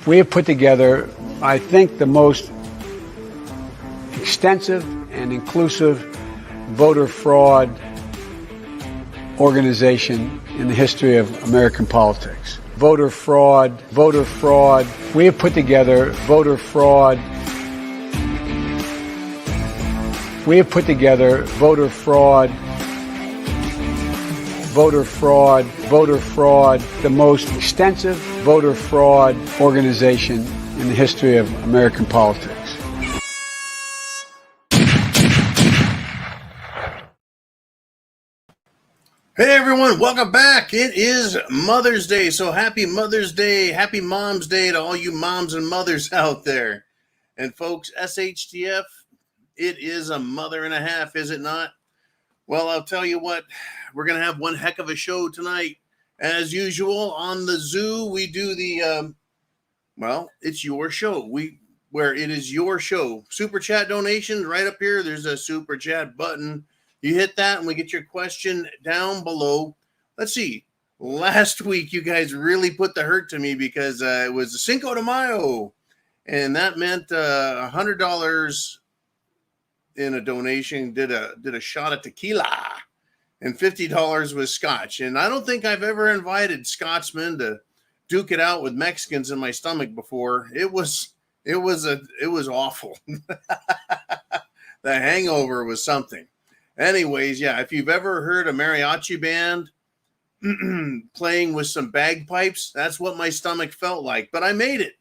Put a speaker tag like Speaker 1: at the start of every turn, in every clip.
Speaker 1: We have put together, I think, the most extensive and inclusive voter fraud organization in the history of American politics. Voter fraud. We have put together voter fraud. We have put together voter fraud, the most extensive voter fraud organization in the history of American politics.
Speaker 2: Hey everyone, welcome back. It is Mother's Day, so happy Mother's Day, happy Mom's Day to all you moms and mothers out there. And folks, SHTF, it is a mother and a half, is it not? Well, I'll tell you what, we're going to have one heck of a show tonight. As usual, on the zoo, we do the, it's your show. Where it is your show. Super chat donations right up here. There's a super chat button. You hit that and we get your question down below. Let's see. Last week, you guys really put the hurt to me because it was Cinco de Mayo. And that meant $100 in a donation, did a shot of tequila. And $50 was scotch. And I don't think I've ever invited Scotsmen to duke it out with Mexicans in my stomach before. It was awful. The hangover was something. Anyways, yeah, if you've ever heard a mariachi band playing with some bagpipes, that's what my stomach felt like. But I made it.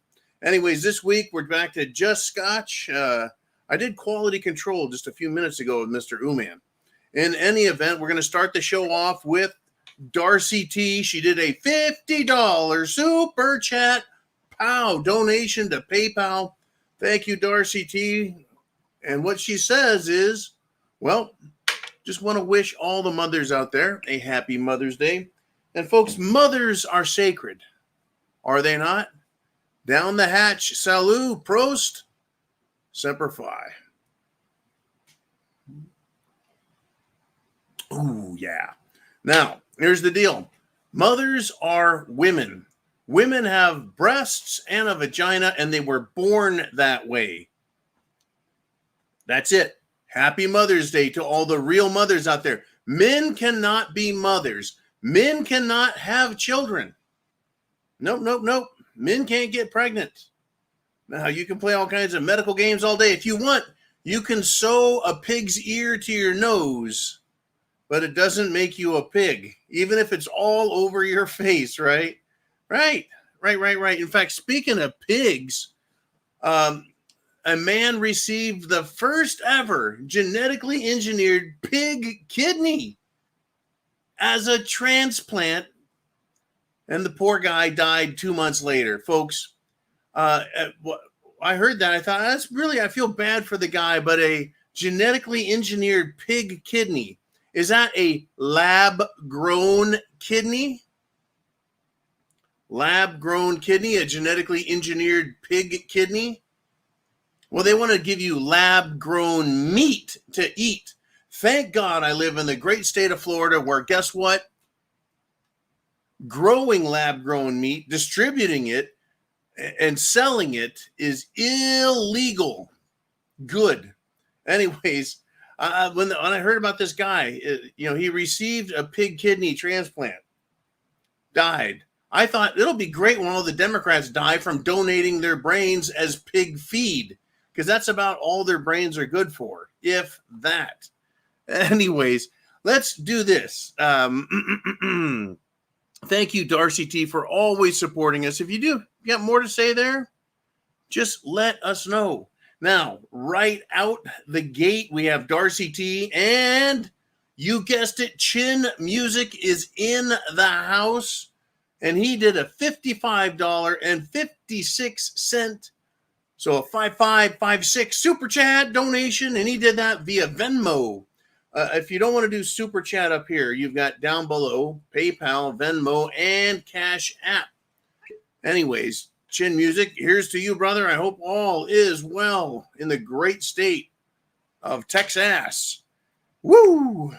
Speaker 2: Anyways, this week we're back to just scotch. I did quality control just a few minutes ago with Mr. Uman. In any event, we're going to start the show off with Darcy T. She did a $50 super chat donation to PayPal. Thank you, Darcy T. And what she says is, well, just want to wish all the mothers out there a happy Mother's Day. And folks, mothers are sacred. Are they not? Down the hatch. Salut. Prost. Semper Fi. Ooh, yeah. Now, here's the deal. Mothers are women. Women have breasts and a vagina, and they were born that way. That's it. Happy Mother's Day to all the real mothers out there. Men cannot be mothers. Men cannot have children. Nope. Men can't get pregnant. Now, you can play all kinds of medical games all day. If you want, you can sew a pig's ear to your nose, but it doesn't make you a pig, even if it's all over your face, right? Right. In fact, speaking of pigs, a man received the first ever genetically engineered pig kidney as a transplant, and the poor guy died 2 months later. Folks, I heard that. I thought, I feel bad for the guy, but a genetically engineered pig kidney, is that a lab-grown kidney? Lab-grown kidney, a genetically engineered pig kidney? Well, they want to give you lab-grown meat to eat. Thank God I live in the great state of Florida where, guess what? Growing lab-grown meat, distributing it, and selling it is illegal. Good. Anyways, when I heard about this guy, he received a pig kidney transplant, died. I thought it'll be great when all the Democrats die from donating their brains as pig feed, because that's about all their brains are good for, if that. Anyways, let's do this. Thank you, Darcy T, for always supporting us. If you got more to say there, just let us know. Now, right out the gate, we have Darcy T, and you guessed it, Chin Music is in the house, and he did a $55.56, so a 5556 super chat donation, and he did that via Venmo. If you don't want to do super chat up here, you've got down below PayPal, Venmo, and CashApp. Anyways, Chin Music, here's to you, brother. I hope all is well in the great state of Texas. Woo!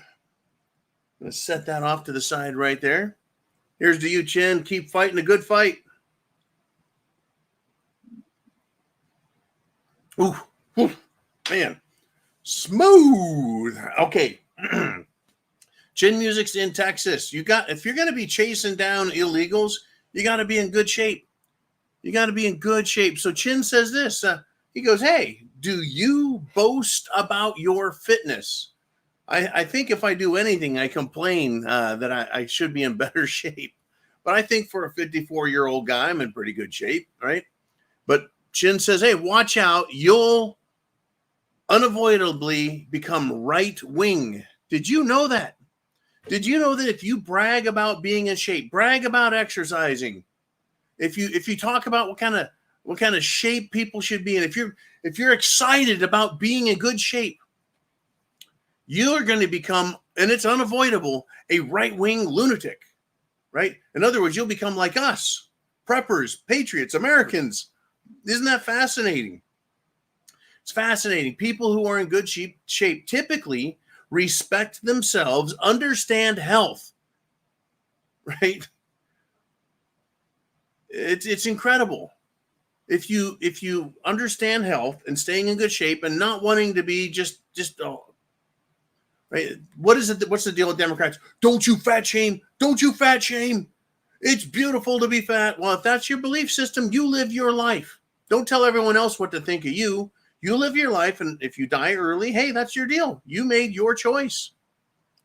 Speaker 2: Let's set that off to the side right there. Here's to you, Chin. Keep fighting a good fight. Ooh, ooh, man. Smooth. Okay. Chin Music's in Texas. If you're going to be chasing down illegals, you got to be in good shape. You got to be in good shape. So Chin says this. He goes, hey, do you boast about your fitness? I think if I do anything, I complain that I should be in better shape. But I think for a 54-year-old guy, I'm in pretty good shape, right? But Chin says, hey, watch out. You'll unavoidably become right wing. Did you know that? Did you know that if you brag about being in shape, brag about exercising, if you talk about what kind of shape people should be in, if you're excited about being in good shape, you are going to become, and it's unavoidable, a right-wing lunatic, right? In other words, you'll become like us, preppers, patriots, Americans. Isn't that fascinating? It's fascinating. People who are in good shape typically respect themselves, understand health, right? It's incredible. If you understand health and staying in good shape and not wanting to be just right. What's the deal with Democrats? Don't you fat shame. Don't you fat shame. It's beautiful to be fat. Well, if that's your belief system, you live your life. Don't tell everyone else what to think of you. You live your life, and if you die early, hey, that's your deal. You made your choice.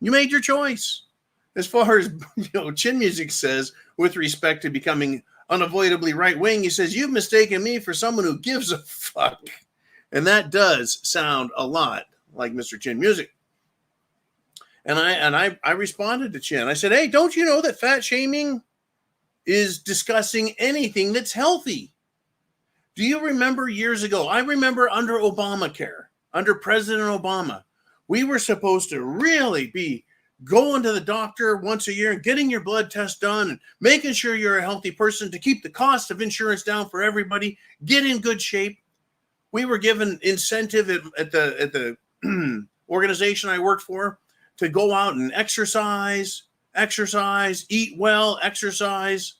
Speaker 2: You made your choice. As far as Chin Music says, with respect to becoming unavoidably right wing, he says, you've mistaken me for someone who gives a fuck. And that does sound a lot like Mr. Chin Music. And I responded to Chin. I said, hey, don't you know that fat shaming is discussing anything that's healthy? Do you remember years ago? I remember under Obamacare, under President Obama, we were supposed to really be going to the doctor once a year and getting your blood test done and making sure you're a healthy person to keep the cost of insurance down for everybody, get in good shape. We were given incentive at the organization I worked for to go out and exercise, eat well, exercise.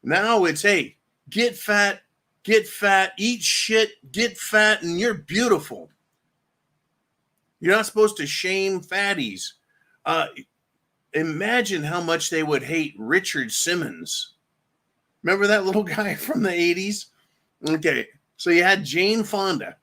Speaker 2: Now it's, hey, get fat, eat shit, get fat, and you're beautiful. You're not supposed to shame fatties. Imagine how much they would hate Richard Simmons. Remember that little guy from the 80s? Okay, so you had Jane Fonda.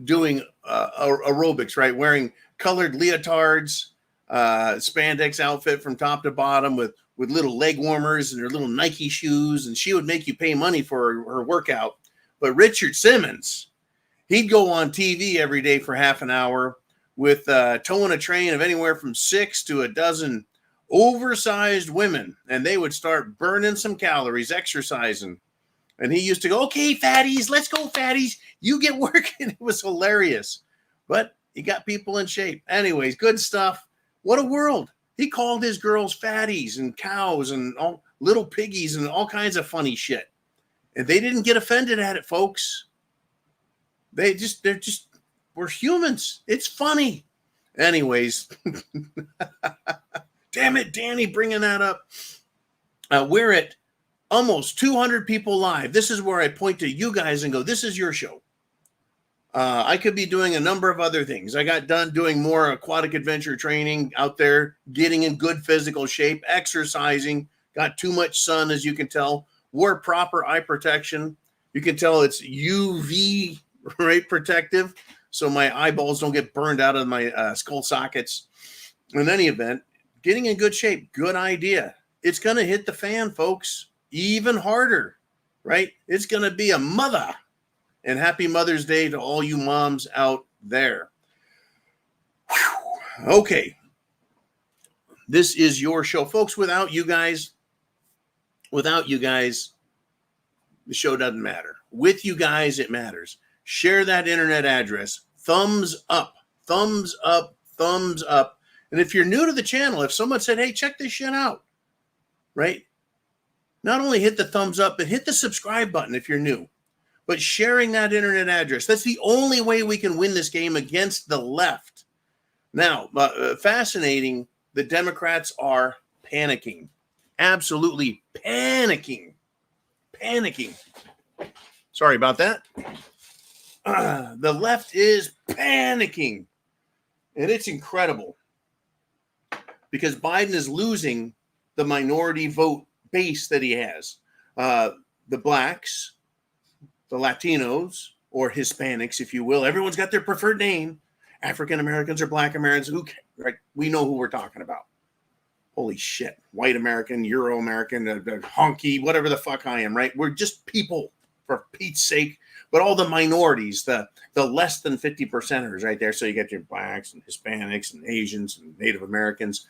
Speaker 2: Doing aerobics, right? Wearing colored leotards, spandex outfit from top to bottom with little leg warmers and her little Nike shoes, and she would make you pay money for her workout. But Richard Simmons, he'd go on TV every day for half an hour with towing a train of anywhere from 6 to a dozen oversized women, and they would start burning some calories, exercising. And he used to go, okay, fatties, let's go, fatties. You get working. It was hilarious. But he got people in shape. Anyways, good stuff. What a world. He called his girls fatties and cows and all little piggies and all kinds of funny shit. And they didn't get offended at it, folks. We're humans. It's funny. Anyways. Damn it, Danny, bringing that up. We're at almost 200 people live. This is where I point to you guys and go, this is your show. I could be doing a number of other things. I got done doing more aquatic adventure training out there, getting in good physical shape, exercising, got too much sun, as you can tell, wore proper eye protection. You can tell it's UV, right, protective, so my eyeballs don't get burned out of my skull sockets. In any event, getting in good shape, good idea. It's going to hit the fan, folks, even harder, right? It's going to be a mother. And happy Mother's Day to all you moms out there. Whew. Okay. This is your show. Folks, without you guys, the show doesn't matter. With you guys, it matters. Share that internet address. Thumbs up, thumbs up, thumbs up. And if you're new to the channel, if someone said, hey, check this shit out, right? Not only hit the thumbs up, but hit the subscribe button if you're new. But sharing that internet address, that's the only way we can win this game against the left. Now, fascinating, the Democrats are panicking. absolutely panicking. Sorry about that. The left is panicking. And it's incredible because Biden is losing the minority vote base that he has. The blacks, the Latinos, or Hispanics, if you will. Everyone's got their preferred name. African Americans or Black Americans. Right? We know who we're talking about. Holy shit. White American, Euro American, honky, whatever the fuck I am, right? We're just people, for Pete's sake. But all the minorities, the less than 50%ers right there. So you get your blacks and Hispanics and Asians and Native Americans.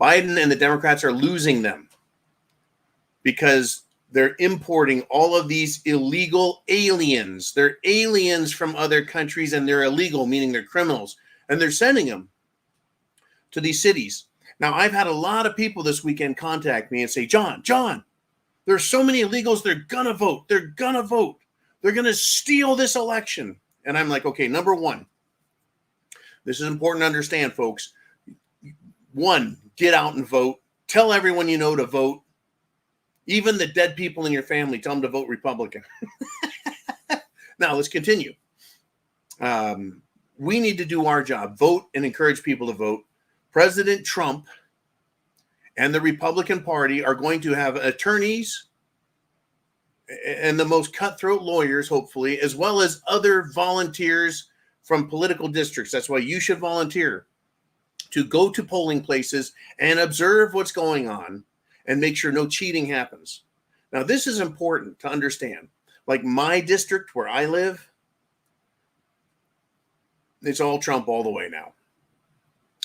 Speaker 2: Biden and the Democrats are losing them because they're importing all of these illegal aliens. They're aliens from other countries and they're illegal, meaning they're criminals. And they're sending them to these cities. Now, I've had a lot of people this weekend contact me and say, John, there's so many illegals. They're going to vote. They're going to vote. They're going to steal this election. And I'm like, okay, number one, this is important to understand, folks. One, get out and vote. Tell everyone you know to vote. Even the dead people in your family, tell them to vote Republican. Now, let's continue. We need to do our job. Vote and encourage people to vote. President Trump and the Republican Party are going to have attorneys and the most cutthroat lawyers, hopefully, as well as other volunteers from political districts. That's why you should volunteer to go to polling places and observe what's going on and make sure no cheating happens. Now, this is important to understand. Like my district where I live, it's all Trump all the way now.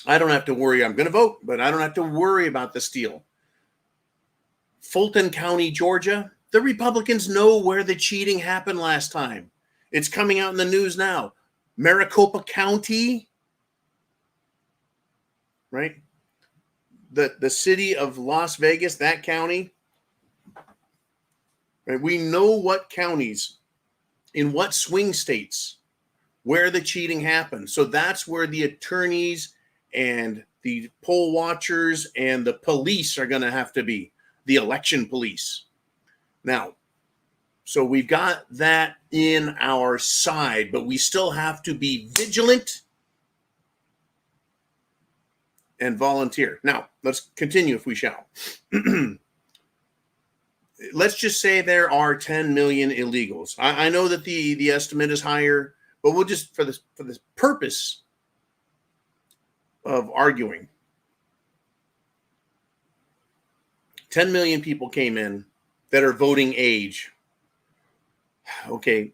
Speaker 2: I don't have to worry. I'm going to vote, but I don't have to worry about the steal. Fulton County, Georgia, the Republicans know where the cheating happened last time. It's coming out in the news now. Maricopa County, right? The city of Las Vegas, that county. Right? We know what counties, in what swing states, where the cheating happened. So that's where the attorneys and the poll watchers and the police are going to have to be, the election police. Now, so we've got that in our side, but we still have to be vigilant and volunteer. Now, let's continue if we shall. Let's just say there are 10 million illegals. I know that the estimate is higher, but we'll just, for this purpose of arguing, 10 million people came in that are voting age. Okay,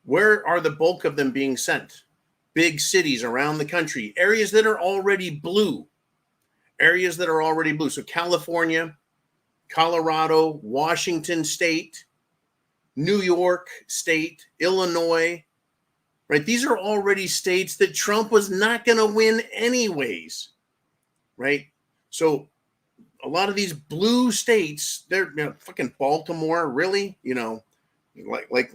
Speaker 2: where are the bulk of them being sent? Big cities around the country, areas that are already blue. So California, Colorado, Washington State, New York State, Illinois, right? These are already states that Trump was not going to win anyways, right? So a lot of these blue states, they're fucking Baltimore, really, like.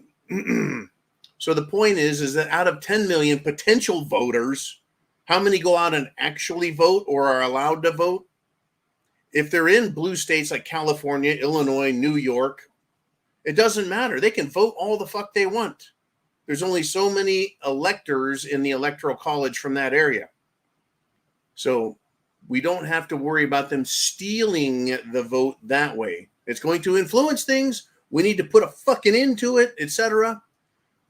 Speaker 2: So the point is that out of 10 million potential voters, how many go out and actually vote or are allowed to vote? If they're in blue states like California, Illinois, New York, it doesn't matter. They can vote all the fuck they want. There's only so many electors in the electoral college from that area. So we don't have to worry about them stealing the vote that way. It's going to influence things. We need to put a fucking end to it, etc.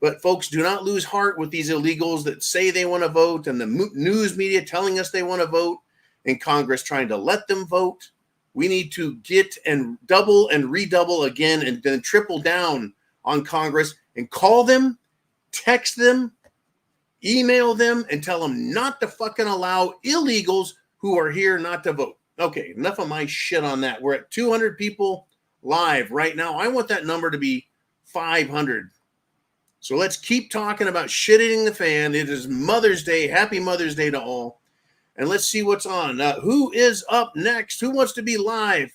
Speaker 2: But folks, do not lose heart with these illegals that say they want to vote and the news media telling us they want to vote and Congress trying to let them vote. We need to get and double and redouble again and then triple down on Congress and call them, text them, email them, and tell them not to fucking allow illegals who are here not to vote. Okay, enough of my shit on that. We're at 200 people live right now. I want that number to be 500. So let's keep talking about shit hitting the fan. It is Mother's Day. Happy Mother's Day to all. And let's see what's on. Who is up next? Who wants to be live?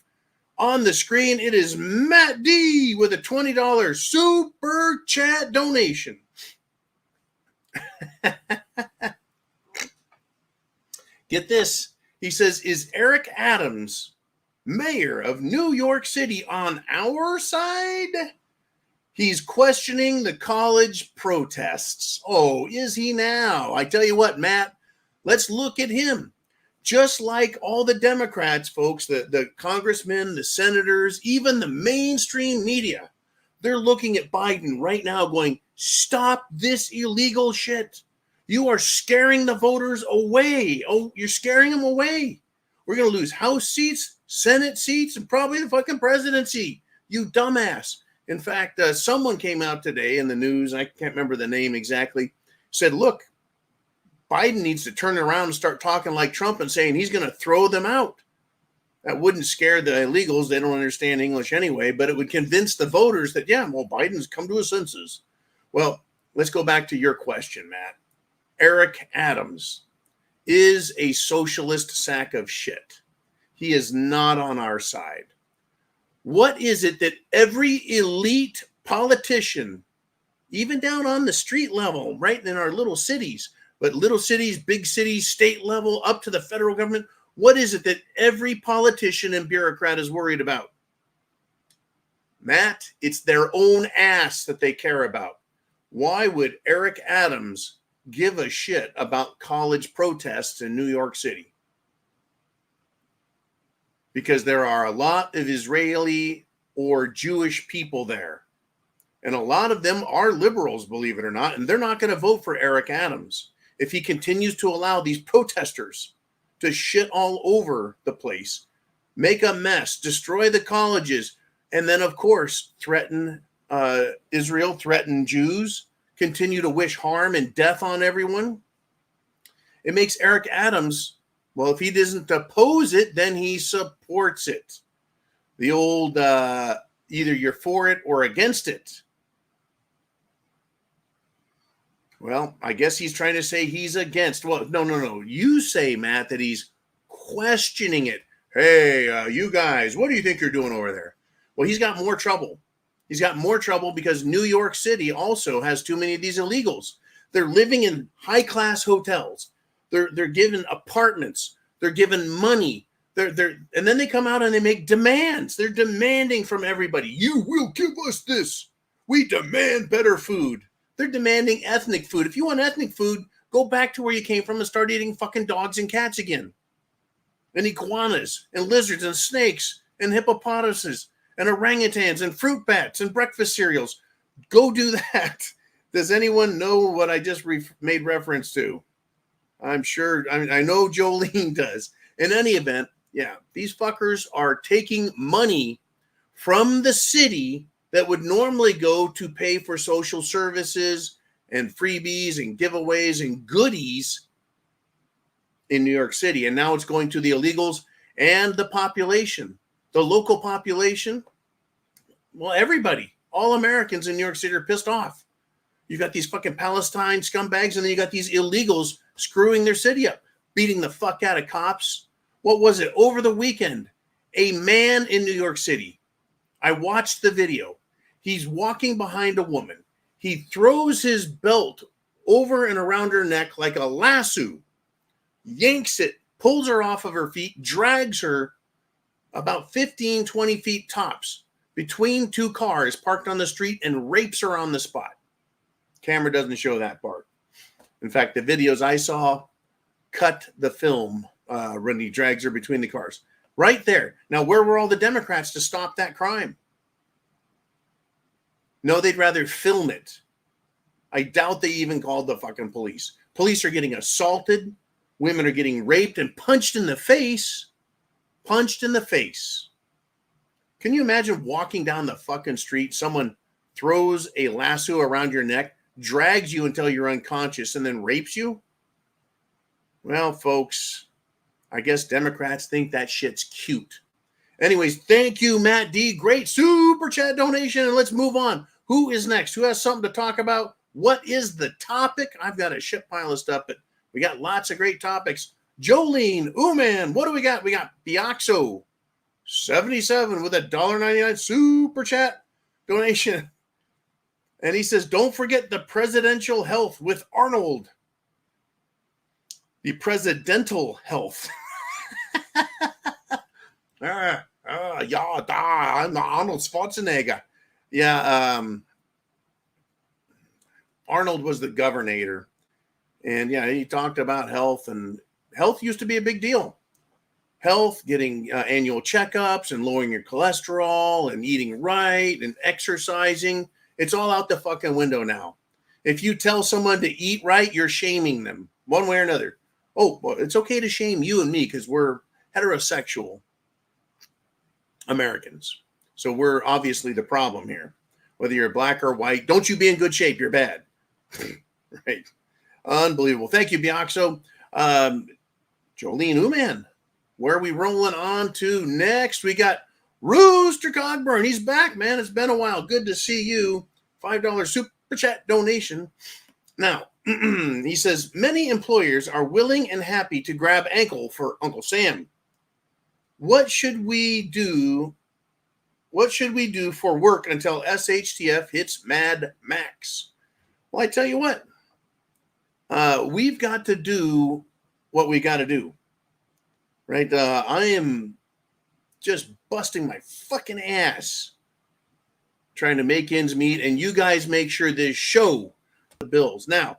Speaker 2: On the screen, it is Matt D with a $20 super chat donation. Get this. He says, is Eric Adams mayor of New York City on our side? He's questioning the college protests. Oh, is he now? I tell you what, Matt, let's look at him. Just like all the Democrats, folks, the congressmen, the senators, even the mainstream media, they're looking at Biden right now going, stop this illegal shit. You are scaring the voters away. Oh, you're scaring them away. We're going to lose House seats, Senate seats, and probably the fucking presidency. You dumbass. In fact, someone came out today in the news, I can't remember the name exactly, said, look, Biden needs to turn around and start talking like Trump and saying he's going to throw them out. That wouldn't scare the illegals. They don't understand English anyway, but it would convince the voters that, yeah, well, Biden's come to his senses. Well, let's go back to your question, Matt. Eric Adams is a socialist sack of shit. He is not on our side. What is it that every elite politician, even down on the street level, right in our little cities, but little cities, big cities, state level, up to the federal government, what is it that every politician and bureaucrat is worried about? Matt, it's their own ass that they care about. Why would Eric Adams give a shit about college protests in New York City? Because there are a lot of Israeli or Jewish people there. And a lot of them are liberals, believe it or not, and they're not going to vote for Eric Adams if he continues to allow these protesters to shit all over the place, make a mess, destroy the colleges, and then, of course, threaten Israel, threaten Jews, continue to wish harm and death on everyone. It makes Eric Adams, well, if he doesn't oppose it, then he supports it. The old either you're for it or against it. Well, I guess he's trying to say he's against. Well, no. You say, Matt, that he's questioning it. Hey, you guys, what do you think you're doing over there? Well, he's got more trouble. He's got more trouble because New York City also has too many of these illegals. They're living in high-class hotels. They're given apartments. They're given money. And then they come out and they make demands. They're demanding from everybody. You will give us this. We demand better food. They're demanding ethnic food. If you want ethnic food, go back to where you came from and start eating fucking dogs and cats again. And iguanas and lizards and snakes and hippopotamuses and orangutans and fruit bats and breakfast cereals. Go do that. Does anyone know what I just made reference to? I'm sure. I know Jolene does. In any event, yeah, these fuckers are taking money from the city that would normally go to pay for social services and freebies and giveaways and goodies in New York City. And now it's going to the illegals and the population, the local population. Well, everybody, all Americans in New York City are pissed off. You got these fucking Palestine scumbags, and then you got these illegals screwing their city up, beating the fuck out of cops. What was it? Over the weekend, a man in New York City, I watched the video. He's walking behind a woman. He throws his belt over and around her neck like a lasso, yanks it, pulls her off of her feet, drags her about 15, 20 feet tops between two cars parked on the street and rapes her on the spot. Camera doesn't show that part. In fact, the videos I saw cut the film when he drags her between the cars. Right there. Now, where were all the Democrats to stop that crime? No, they'd rather film it. I doubt they even called the fucking police. Police are getting assaulted. Women are getting raped and punched in the face. Punched in the face. Can you imagine walking down the fucking street, someone throws a lasso around your neck, drags you until you're unconscious, and then rapes you? Well, folks, I guess Democrats think that shit's cute. Anyways, thank you, Matt D. Great super chat donation, and let's move on. Who is next? Who has something to talk about? What is the topic? I've got a shit pile of stuff, but we got lots of great topics. Jolene, man, what do we got? We got Bioxo 77 with a $1.99 super chat donation. And he says, don't forget the presidential health with Arnold. The presidential health. Yeah, I'm Arnold Schwarzenegger. Yeah, Arnold was the governor. And yeah, he talked about health, and health used to be a big deal. Health, getting annual checkups and lowering your cholesterol and eating right and exercising. It's all out the fucking window now. If you tell someone to eat right, you're shaming them one way or another. Oh, well, it's okay to shame you and me because we're heterosexual Americans. So we're obviously the problem here. Whether you're black or white, don't you be in good shape, you're bad. Right. Unbelievable. Thank you, Biaxo. Jolene Uman, where are we rolling on to next? We got Rooster Cogburn. He's back, man. It's been a while. Good to see you. $5 super chat donation. Now, he says, many employers are willing and happy to grab ankle for Uncle Sam. What should we do? What should we do for work until SHTF hits Mad Max? Well, I tell you what. We've got to do what we got to do, right? I am just busting my fucking ass trying to make ends meet, and you guys make sure this show the bills. Now,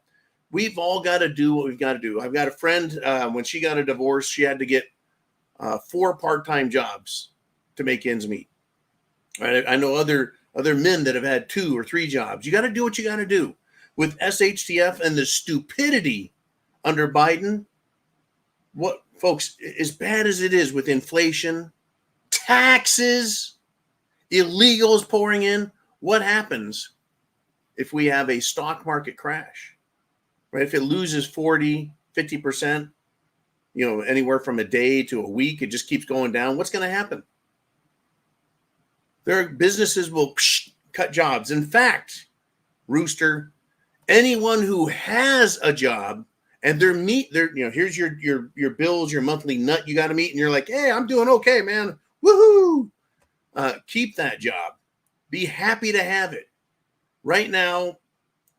Speaker 2: we've all got to do what we've got to do. I've got a friend, when she got a divorce, she had to get 4 part-time jobs to make ends meet. Right? I know other men that have had 2 or 3 jobs. You got to do what you got to do. With SHTF and the stupidity under Biden, what, folks, as bad as it is with inflation, taxes, illegals pouring in, what happens if we have a stock market crash? Right? If it loses 40, 50%, anywhere from a day to a week, it just keeps going down. What's going to happen? Their businesses will cut jobs. In fact, Rooster, anyone who has a job and here's your bills, your monthly nut you got to meet, and you're like, hey, I'm doing okay, man. Woohoo! Keep that job. Be happy to have it. Right now,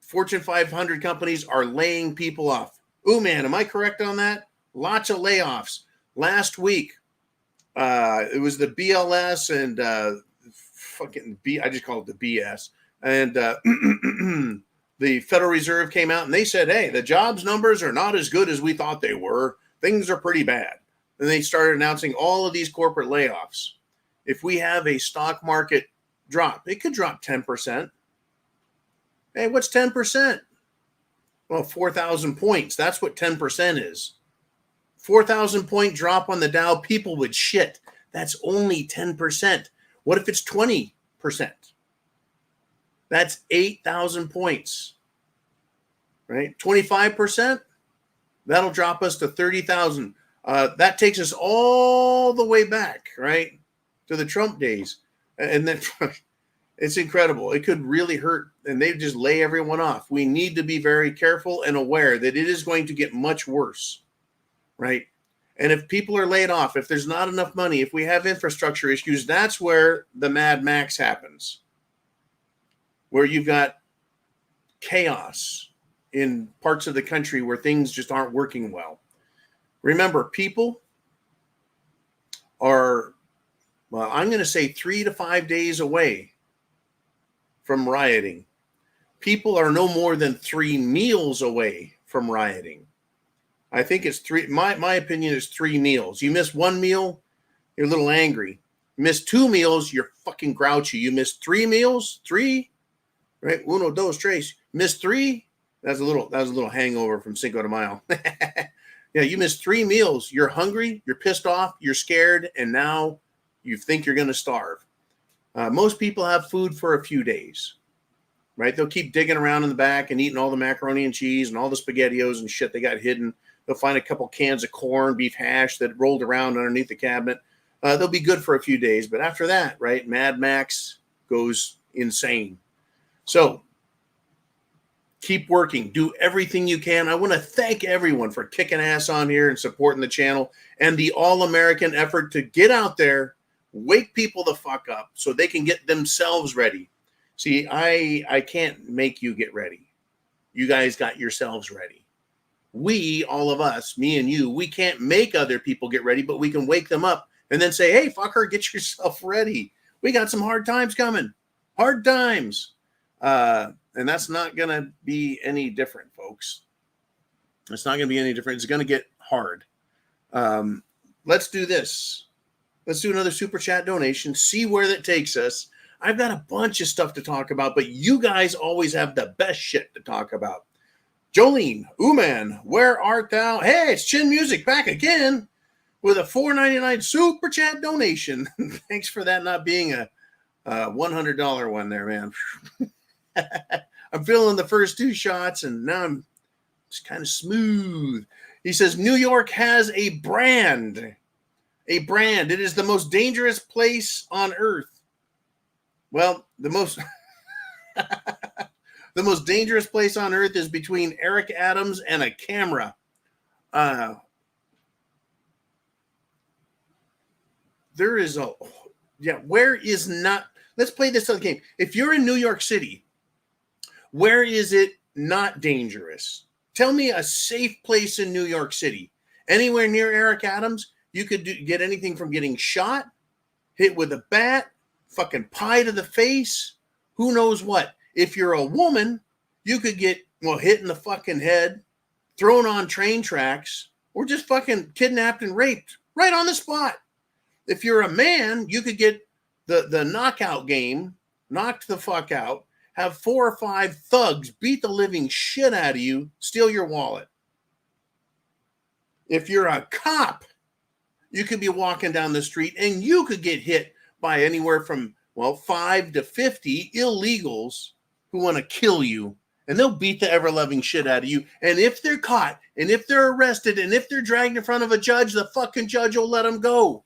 Speaker 2: Fortune 500 companies are laying people off. Ooh, man, am I correct on that? Lots of layoffs. Last week, it was the BLS and I just call it the BS. And the Federal Reserve came out and they said, hey, the jobs numbers are not as good as we thought they were. Things are pretty bad. And they started announcing all of these corporate layoffs. If we have a stock market drop, it could drop 10%. Hey, what's 10%? Well, 4,000 points. That's what 10% is. 4,000 point drop on the Dow, people would shit. That's only 10%. What if it's 20%? That's 8,000 points, right? 25%, that'll drop us to 30,000. That takes us all the way back, right, to the Trump days. And then it's incredible. It could really hurt, and they just lay everyone off. We need to be very careful and aware that it is going to get much worse, right? And if people are laid off, if there's not enough money, if we have infrastructure issues, that's where the Mad Max happens. Where you've got chaos in parts of the country where things just aren't working well. Remember, people are, well, I'm going to say 3 to 5 days away from rioting. People are no more than 3 meals away from rioting. I think it's 3. My opinion is 3 meals. You miss 1 meal, you're a little angry. You miss 2 meals, you're fucking grouchy. You miss 3 meals, 3, right? Uno, dos, tres. Miss 3. That was a little hangover from Cinco de Mayo. Yeah, you miss 3 meals. You're hungry. You're pissed off. You're scared, and now you think you're going to starve. Most people have food for a few days, right? They'll keep digging around in the back and eating all the macaroni and cheese and all the SpaghettiOs and shit they got hidden. They'll find a couple cans of corn, beef hash that rolled around underneath the cabinet. They'll be good for a few days, but after that, right, Mad Max goes insane. So keep working. Do everything you can. I want to thank everyone for kicking ass on here and supporting the channel and the all-American effort to get out there, wake people the fuck up so they can get themselves ready. See, I can't make you get ready. You guys got yourselves ready. We, all of us, me and you, we can't make other people get ready, but we can wake them up and then say, hey, fucker, get yourself ready. We got some hard times coming. Hard times. And that's not going to be any different, folks. It's not going to be any different. It's going to get hard. Let's do this. Let's do another super chat donation. See where that takes us. I've got a bunch of stuff to talk about, but you guys always have the best shit to talk about. Jolene, Uman, where art thou? Hey, it's Chin Music back again with a $4.99 super chat donation. Thanks for that not being a $100 one there, man. I'm feeling the first two shots, and now I'm just kind of smooth. He says, New York has a brand. A brand. It is the most dangerous place on earth. Well, the most the most dangerous place on earth is between Eric Adams and a camera. There is a, where is not, let's play this other game. If you're in New York City, where is it not dangerous? Tell me a safe place in New York City. Anywhere near Eric Adams, you could get anything from getting shot, hit with a bat, fucking pie to the face, who knows what. If you're a woman, you could get, hit in the fucking head, thrown on train tracks, or just fucking kidnapped and raped right on the spot. If you're a man, you could get the knockout game, knocked the fuck out, have 4 or 5 thugs beat the living shit out of you, steal your wallet. If you're a cop, you could be walking down the street and you could get hit by anywhere from, 5 to 50 illegals who want to kill you, and they'll beat the ever-loving shit out of you. And if they're caught, and if they're arrested, and if they're dragged in front of a judge, the fucking judge will let them go.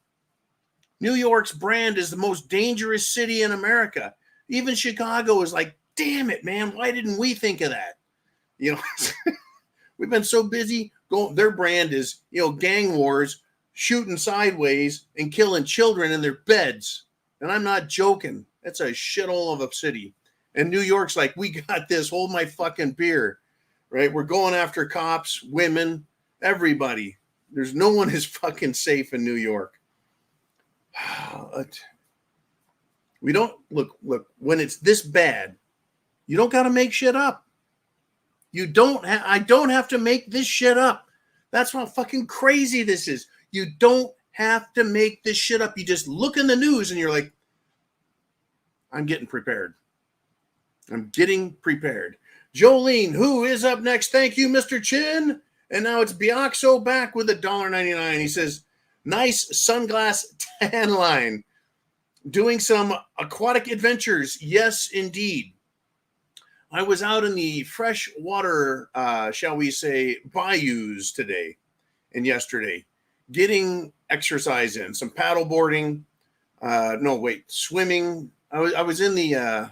Speaker 2: New York's brand is the most dangerous city in America. Even Chicago is like, damn it, man, why didn't we think of that? We've been so busy going. Their brand is, gang wars, shooting sideways, and killing children in their beds. And I'm not joking. That's a shithole of a city. And New York's like, we got this. Hold my fucking beer, right? We're going after cops, women, everybody. There's no one is fucking safe in New York. We don't look when it's this bad. You don't got to make shit up. I don't have to make this shit up. That's how fucking crazy this is. You don't have to make this shit up. You just look in the news and you're like, I'm getting prepared. I'm getting prepared. Jolene, who is up next? Thank you, Mr. Chin. And now it's Bioxo back with $1.99. He says, nice sunglass tan line. Doing some aquatic adventures. Yes, indeed. I was out in the freshwater, shall we say, bayous today and yesterday, getting exercise in, some paddle boarding. Swimming. I was in the,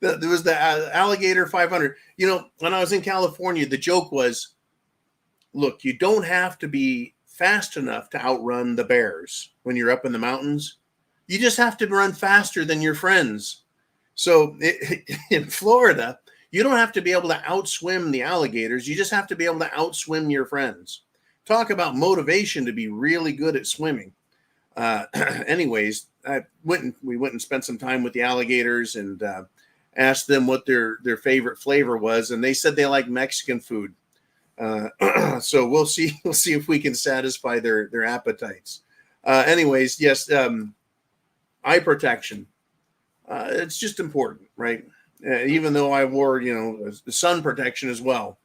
Speaker 2: there was the alligator 500. When I was in California, the joke was, look, you don't have to be fast enough to outrun the bears when you're up in the mountains. You just have to run faster than your friends. So in Florida, you don't have to be able to outswim the alligators. You just have to be able to outswim your friends. Talk about motivation to be really good at swimming. Anyways, we went and spent some time with the alligators and asked them what their favorite flavor was, and they said they like Mexican food. So we'll see if we can satisfy their appetites. Anyways, yes, eye protection. It's just important, right? Even though I wore, sun protection as well.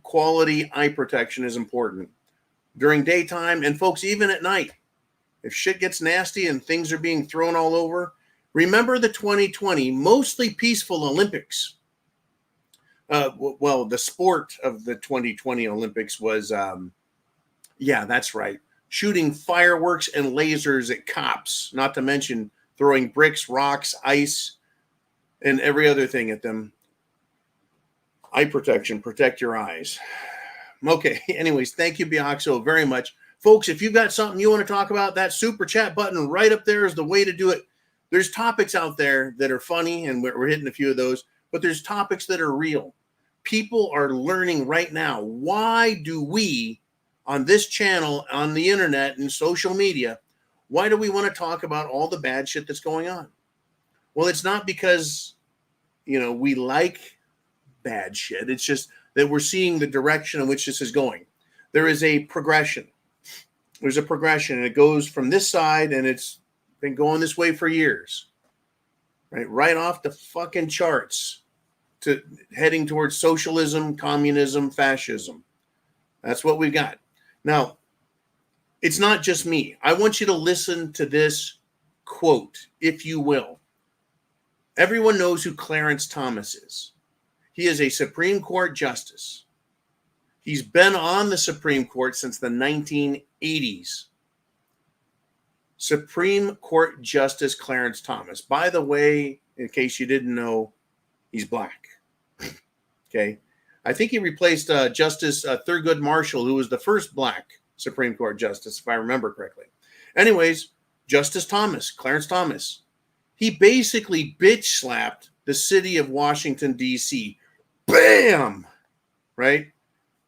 Speaker 2: Quality eye protection is important during daytime, and folks, even at night. If shit gets nasty and things are being thrown all over, remember the 2020 mostly peaceful Olympics. The sport of the 2020 Olympics was, that's right, shooting fireworks and lasers at cops, not to mention throwing bricks, rocks, ice, and every other thing at them. Eye protection, protect your eyes. Okay, anyways, thank you, Bioxo, very much. Folks, if you've got something you want to talk about, that super chat button right up there is the way to do it. There's topics out there that are funny, and we're hitting a few of those, but there's topics that are real. People are learning right now, why do we on this channel, on the internet and social media, why do we want to talk about all the bad shit that's going on? Well, it's not because, we like bad shit. It's just that we're seeing the direction in which this is going. There is a progression. There's a progression, and it goes from this side, and it's been going this way for years. Right off the fucking charts to heading towards socialism, communism, fascism. That's what we've got. Now, it's not just me. I want you to listen to this quote, if you will. Everyone knows who Clarence Thomas is. He is a Supreme Court justice. He's been on the Supreme Court since the 1980s. Supreme Court Justice Clarence Thomas. By the way, in case you didn't know, he's black. Okay. I think he replaced Justice Thurgood Marshall, who was the first black Supreme Court justice, if I remember correctly. Anyways, Justice Thomas, Clarence Thomas, he basically bitch slapped the city of Washington, D.C. Bam! Right?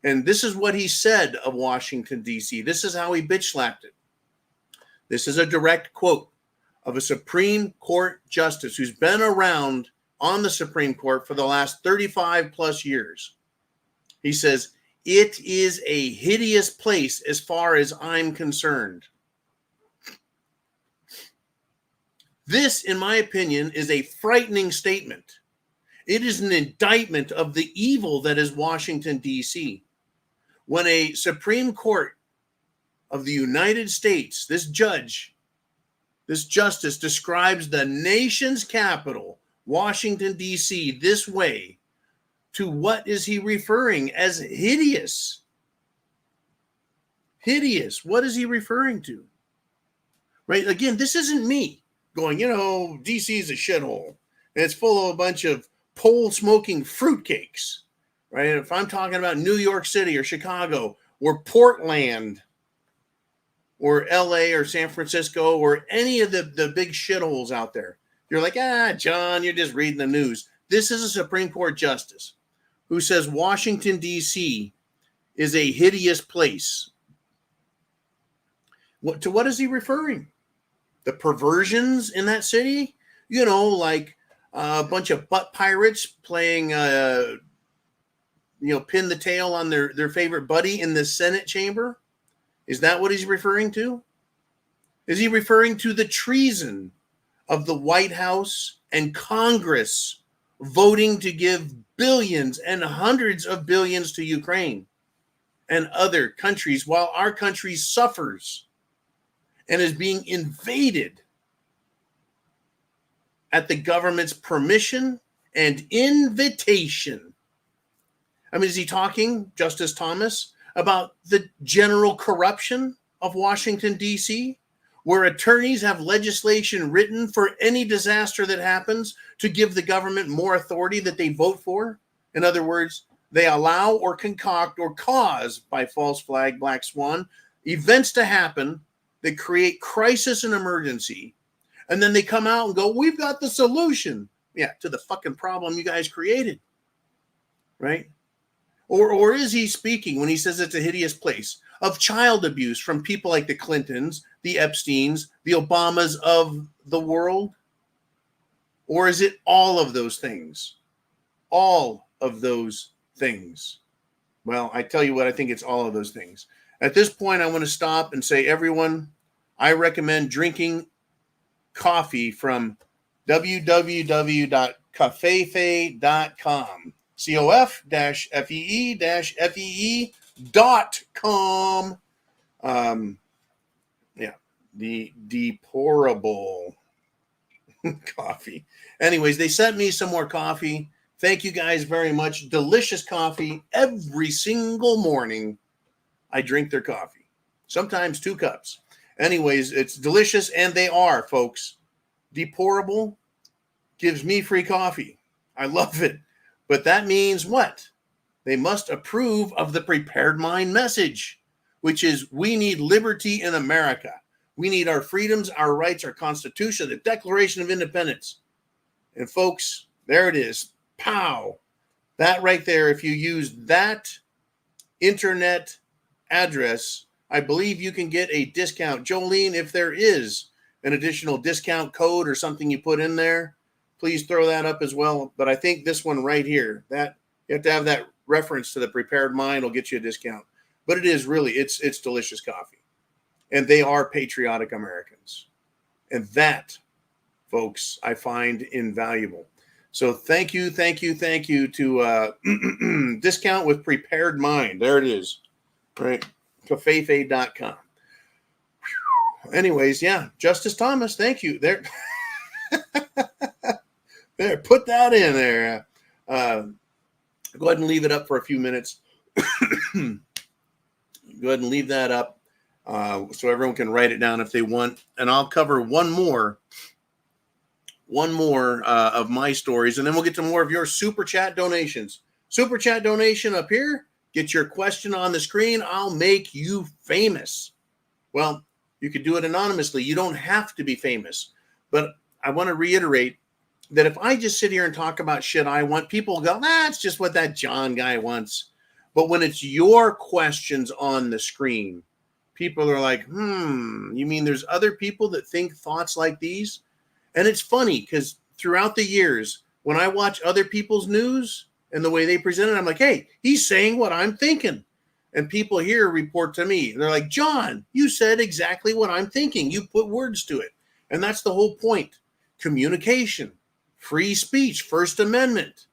Speaker 2: And this is what he said of Washington, D.C. This is how he bitch slapped it. This is a direct quote of a Supreme Court justice who's been around on the Supreme Court for the last 35 plus years. He says, "It is a hideous place as far as I'm concerned." This, in my opinion, is a frightening statement. It is an indictment of the evil that is Washington, D.C. When a Supreme Court of the United States, this judge, this justice describes the nation's capital, Washington, D.C., this way, to what is he referring as hideous? Hideous. What is he referring to? Right? Again, this isn't me going, D.C. is a shithole. And it's full of a bunch of pole-smoking fruitcakes. Right? If I'm talking about New York City or Chicago or Portland or LA or San Francisco or any of the big shitholes out there, you're like, John, you're just reading the news. This is a Supreme Court justice who says Washington, D.C. is a hideous place. To what is he referring? The perversions in that city? Like a bunch of butt pirates playing, pin the tail on their favorite buddy in the Senate chamber? Is that what he's referring to? Is he referring to the treason of the White House and Congress voting to give billions and hundreds of billions to Ukraine and other countries while our country suffers and is being invaded at the government's permission and invitation? I mean, is he talking, Justice Thomas, about the general corruption of Washington, D.C., where attorneys have legislation written for any disaster that happens to give the government more authority that they vote for? In other words, they allow or concoct or cause, by false flag, black swan, events to happen that create crisis and emergency. And then they come out and go, we've got the solution. Yeah, to the fucking problem you guys created. Right? Or is he speaking, when he says it's a hideous place, of child abuse from people like the Clintons, the Epsteins, the Obamas of the world? Or is it all of those things? All of those things. Well, I tell you what, I think it's all of those things. At this point, I want to stop and say, everyone, I recommend drinking coffee from www.cafefe.com. COF-FEE-FEE.com. The deplorable coffee. Anyways, they sent me some more coffee. Thank you guys very much. Delicious coffee. Every single morning, I drink their coffee. Sometimes 2 cups. Anyways, it's delicious, and they are, folks. Deplorable gives me free coffee. I love it. But that means what? They must approve of the Prepared Mind message, which is we need liberty in America. We need our freedoms, our rights, our Constitution, the Declaration of Independence. And folks, there it is. Pow. That right there, if you use that internet address, I believe you can get a discount. Jolene, if there is an additional discount code or something you put in there, please throw that up as well. But I think this one right here, that you have to have that reference to the Prepared Mind will get you a discount. But it is really, it's delicious coffee. And they are patriotic Americans. And that, folks, I find invaluable. So thank you to discount with Prepared Mind. There it is, right? Cafefe.com. Anyways, yeah, Justice Thomas, thank you. There, there, put that in there. Go ahead and leave it up for a few minutes. Go ahead and leave that up so everyone can write it down if they want. And I'll cover one more of my stories, and then we'll get to more of your super chat donations. Super chat donation up here. Get your question on the screen. I'll make you famous. Well, you could do it anonymously. You don't have to be famous. But I want to reiterate that if I just sit here and talk about shit I want, people go, that's just what that John guy wants. But when it's your questions on the screen, people are like, you mean there's other people that think thoughts like these? And it's funny because throughout the years, when I watch other people's news and the way they present it, I'm like, hey, he's saying what I'm thinking. And people here report to me. They're like, John, you said exactly what I'm thinking. You put words to it. And that's the whole point. Communication, free speech, First Amendment.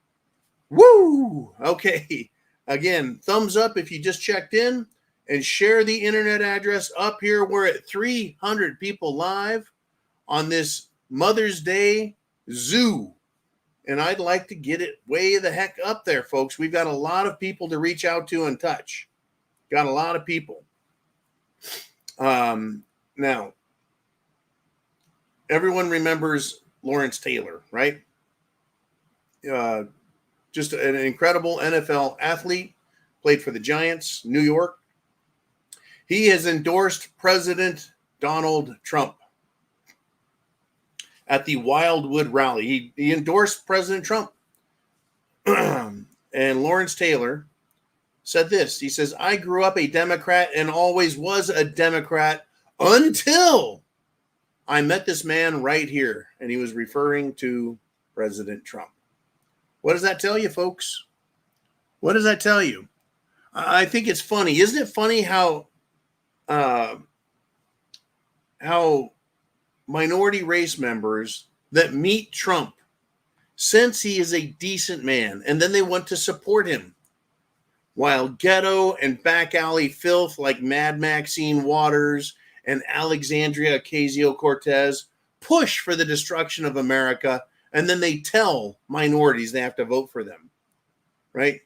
Speaker 2: Woo! Okay. Again, thumbs up if you just checked in, and share the internet address up here. We're at 300 people live on this Mother's Day zoo. And I'd like to get it way the heck up there, folks. We've got a lot of people to reach out to and touch. Got a lot of people. Now, everyone remembers Lawrence Taylor, right? Just an incredible NFL athlete, played for the Giants, New York. He has endorsed President Donald Trump at the Wildwood rally. He endorsed President Trump. And Lawrence Taylor said this. He says, I grew up a Democrat and always was a Democrat until I met this man right here. And he was referring to President Trump. What does that tell you, folks? What does that tell you? I think it's funny. Isn't it funny how minority race members that meet Trump sense he is a decent man, and then they want to support him, while ghetto and back alley filth like Mad Maxine Waters and Alexandria Ocasio-Cortez push for the destruction of America, and then they tell minorities they have to vote for them, right?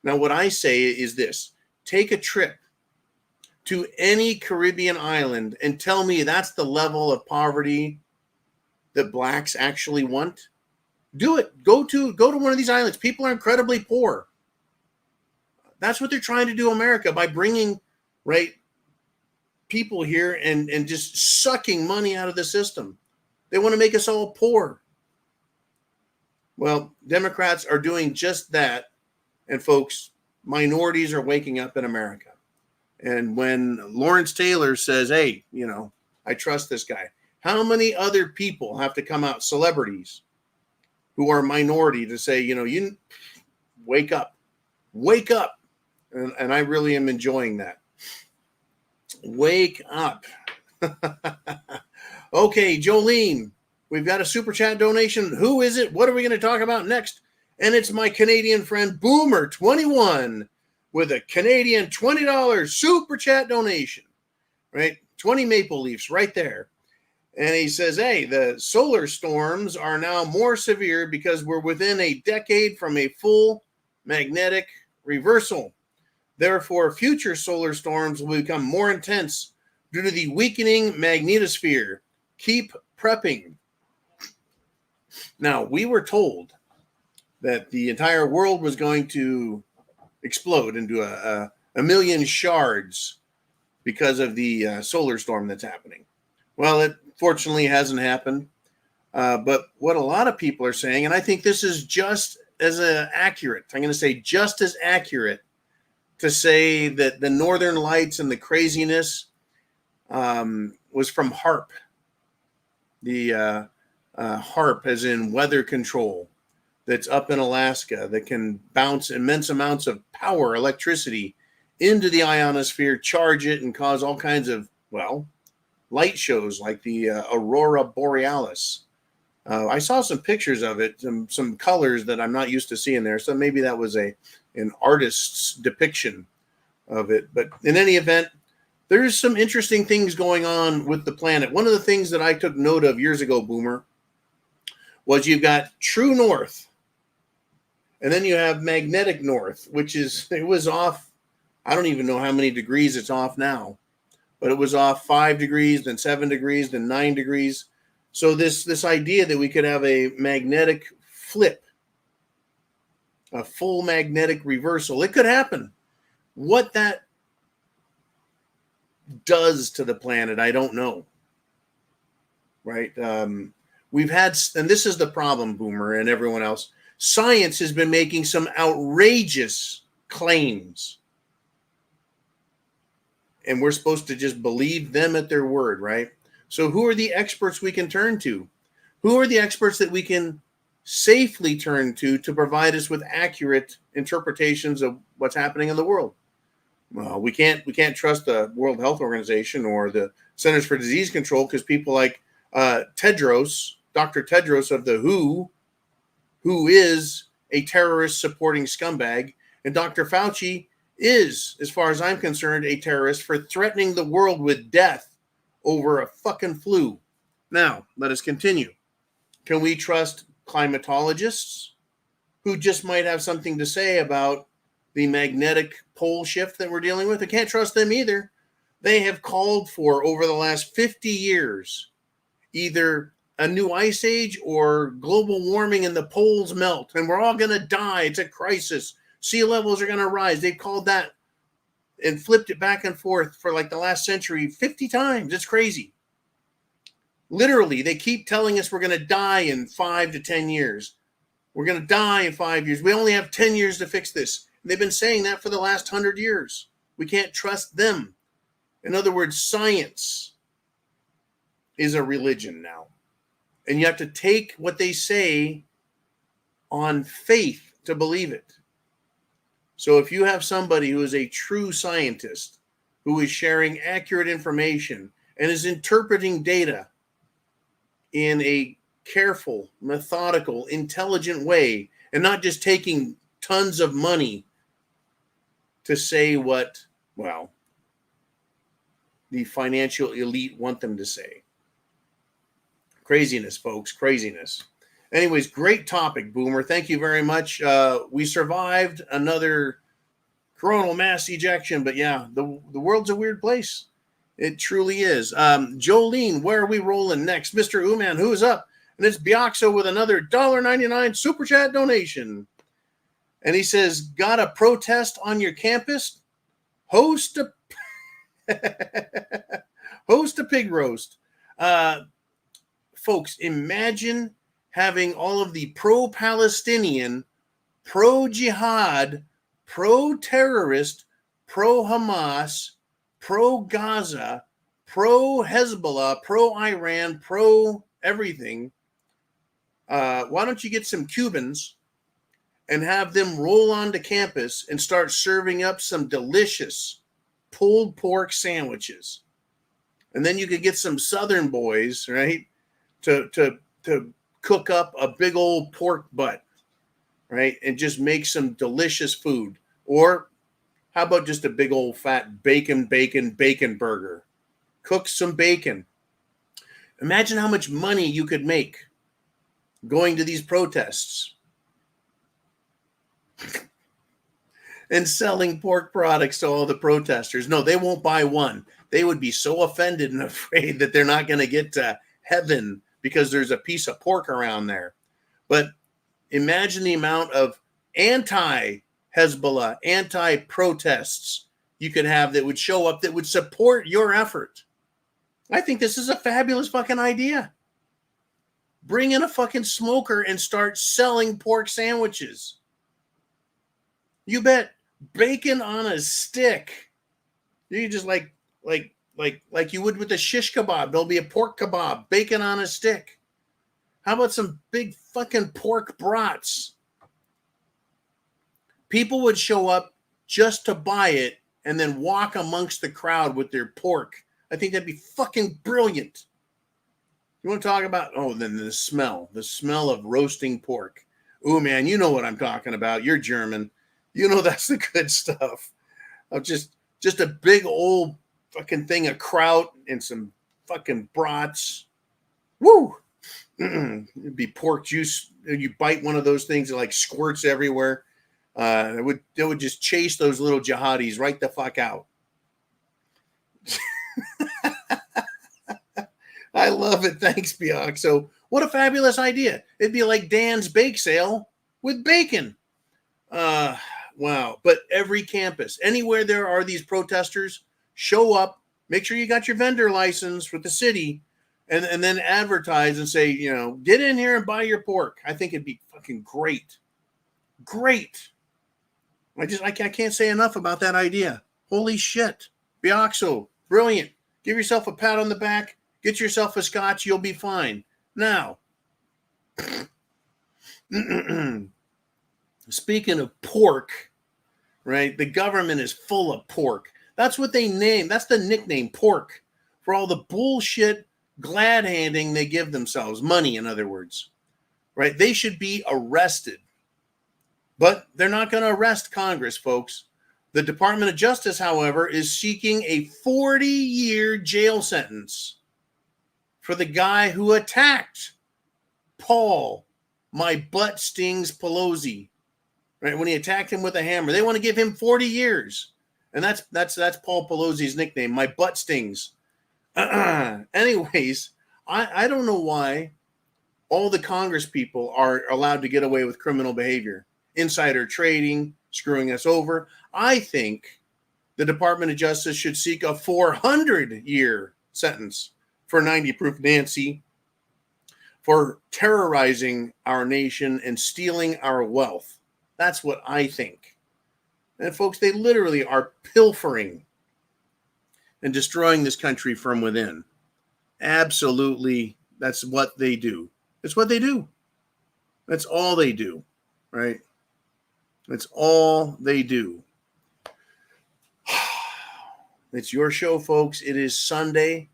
Speaker 2: Now, what I say is this. Take a trip to any Caribbean island and tell me that's the level of poverty that blacks actually want. Do it. Go to one of these islands. People are incredibly poor. That's what they're trying to do in America by bringing, right, people here and just sucking money out of the system. They want to make us all poor. Well, Democrats are doing just that. And folks, minorities are waking up in America. And when Lawrence Taylor says, hey, I trust this guy, how many other people have to come out, celebrities who are minority, to say, you wake up. And I really am enjoying that. Wake up. Okay, Jolene, we've got a super chat donation. Who is it? What are we going to talk about next? And it's my Canadian friend Boomer21 with a Canadian $20 super chat donation, right? 20 maple leafs right there. And he says, hey, the solar storms are now more severe because we're within a decade from a full magnetic reversal. Therefore, future solar storms will become more intense due to the weakening magnetosphere. Keep prepping. Now, we were told that the entire world was going to explode into a million shards because of the solar storm that's happening. Well, it fortunately hasn't happened. But what a lot of people are saying, and I think this is just as accurate, I'm going to say just as accurate to say that the Northern Lights and the craziness was from HARP. The HARP, as in weather control, that's up in Alaska, that can bounce immense amounts of power, electricity, into the ionosphere, charge it, and cause all kinds of, well, light shows like the Aurora Borealis. I saw some pictures of it, some colors that I'm not used to seeing there, so maybe that was an artist's depiction of it. But in any event, there's some interesting things going on with the planet. One of the things that I took note of years ago, Boomer, was you've got true north, and then you have magnetic north, it was off. I don't even know how many degrees it's off now, but it was off 5 degrees, then 7 degrees, then 9 degrees. So this idea that we could have a magnetic flip, a full magnetic reversal, it could happen. What that does to the planet, I don't know. Right? We've had, and this is the problem, Boomer and everyone else, science has been making some outrageous claims. And we're supposed to just believe them at their word, right? So who are the experts we can turn to? Who are the experts that we can safely turn to provide us with accurate interpretations of what's happening in the world? Well, we can't trust the World Health Organization or the Centers for Disease Control, because people like Tedros, Dr. Tedros of the who is a terrorist supporting scumbag, and Dr. Fauci is, as far as I'm concerned, a terrorist for threatening the world with death over a fucking flu. Now, let us continue. Can we trust climatologists who just might have something to say about the magnetic pole shift that we're dealing with? I can't trust them either. They have called for, over the last 50 years, either a new ice age or global warming and the poles melt and we're all going to die. It's a crisis. Sea levels are going to rise. They've called that and flipped it back and forth for like the last century 50 times. It's crazy. Literally, they keep telling us we're going to die in 5 to 10 years. We're going to die in 5 years. We only have 10 years to fix this. And they've been saying that for the last 100 years. We can't trust them. In other words, science is a religion now. And you have to take what they say on faith to believe it. So if you have somebody who is a true scientist, who is sharing accurate information and is interpreting data in a careful, methodical, intelligent way, and not just taking tons of money to say what, well, the financial elite want them to say. Craziness, folks, craziness. Anyways, great topic, Boomer. Thank you very much. We survived another coronal mass ejection, but yeah, the world's a weird place. It truly is. Jolene, where are we rolling next? Mr. Uman, who is up? And it's Biaxo with another $1.99 super chat donation. And he says, got a protest on your campus? Host a pig roast. Folks, imagine having all of the pro-Palestinian, pro-jihad, pro-terrorist, pro-Hamas, pro-Gaza, pro-Hezbollah, pro-Iran, pro-everything. Why don't you get some Cubans and have them roll onto campus and start serving up some delicious pulled pork sandwiches? And then you could get some Southern boys, right, to cook up a big old pork butt, right, and just make some delicious food. Or how about just a big old fat bacon burger? Cook some bacon. Imagine how much money you could make going to these protests and selling pork products to all the protesters. No, they won't buy one. They would be so offended and afraid that they're not going to get to heaven because there's a piece of pork around there. But imagine the amount of anti-Hezbollah, anti-protests you could have that would show up that would support your effort. I think this is a fabulous fucking idea. Bring in a fucking smoker and start selling pork sandwiches. You bet Bacon on a stick. You just like you would with a shish kebab. There'll be a pork kebab, bacon on a stick. How about some big fucking pork brats? People would show up just to buy it and then walk amongst the crowd with their pork. I think that'd be fucking brilliant. You want to talk about, then the smell of roasting pork. Ooh, man, you know what I'm talking about. You're German. You know that's the good stuff. Of just a big old fucking thing of kraut and some fucking brats. Woo! It'd be pork juice. And you bite one of those things, it like squirts everywhere. It would just chase those little jihadis right the fuck out. I love it. Thanks, Biak. So what a fabulous idea. It'd be like Dan's bake sale with bacon. Wow. But every campus, anywhere there are these protesters, show up, make sure you got your vendor license with the city, and then advertise and say, get in here and buy your pork. I think it'd be fucking great. Great. I can't say enough about that idea. Holy shit. Biaxo, brilliant. Give yourself a pat on the back. Get yourself a scotch. You'll be fine. Now, speaking of pork, right? The government is full of pork. That's what they name. That's the nickname, pork, for all the bullshit glad handing they give themselves. Money, in other words, right? They should be arrested. But they're not going to arrest Congress, folks. The Department of Justice, however, is seeking a 40-year jail sentence for the guy who attacked Paul, my butt stings Pelosi, right? When he attacked him with a hammer. They want to give him 40 years. And that's Paul Pelosi's nickname, my butt stings. Anyways, I don't know why all the Congress people are allowed to get away with criminal behavior. Insider trading, screwing us over. I think the Department of Justice should seek a 400-year sentence for 90 Proof Nancy for terrorizing our nation and stealing our wealth. That's what I think. And folks, they literally are pilfering and destroying this country from within. Absolutely, that's what they do. It's what they do. That's all they do, right? That's all they do. It's your show, folks. It is Sunday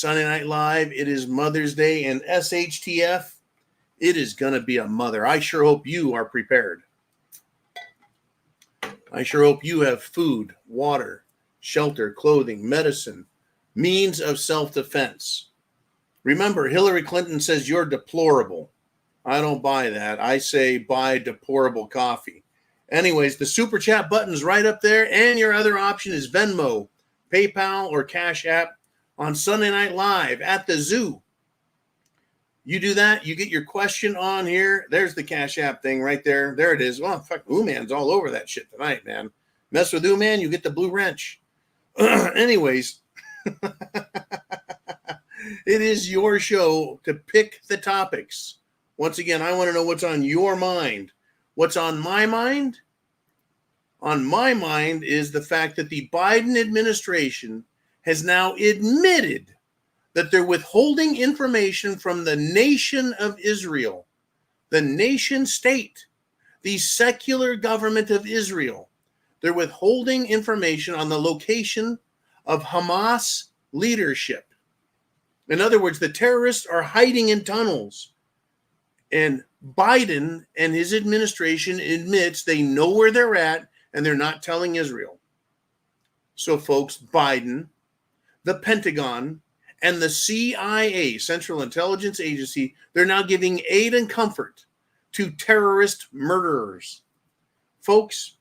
Speaker 2: Night Live. It is Mother's Day, and SHTF, it is going to be a mother. I sure hope you are prepared. I sure hope you have food, water, shelter, clothing, medicine, means of self-defense. Remember, Hillary Clinton says you're deplorable. I don't buy that. I say buy deplorable coffee. Anyways, the super chat button's right up there, and your other option is Venmo, PayPal, or CashApp on Sunday Night Live at the zoo. You do that, you get your question on here. There's the CashApp thing right there. There it is. Well, fuck, Ooh-Man's all over that shit tonight, man. Mess with Ooh-Man, you get the blue wrench. Anyways, it is your show to pick the topics. Once again, I want to know what's on your mind. What's on my mind? On my mind is the fact that the Biden administration has now admitted that they're withholding information from the nation of Israel, the nation state, the secular government of Israel. They're withholding information on the location of Hamas leadership. In other words, the terrorists are hiding in tunnels. And Biden and his administration admits they know where they're at and they're not telling Israel. So, folks, Biden, the Pentagon, and the CIA, Central Intelligence Agency, they're now giving aid and comfort to terrorist murderers. Folks,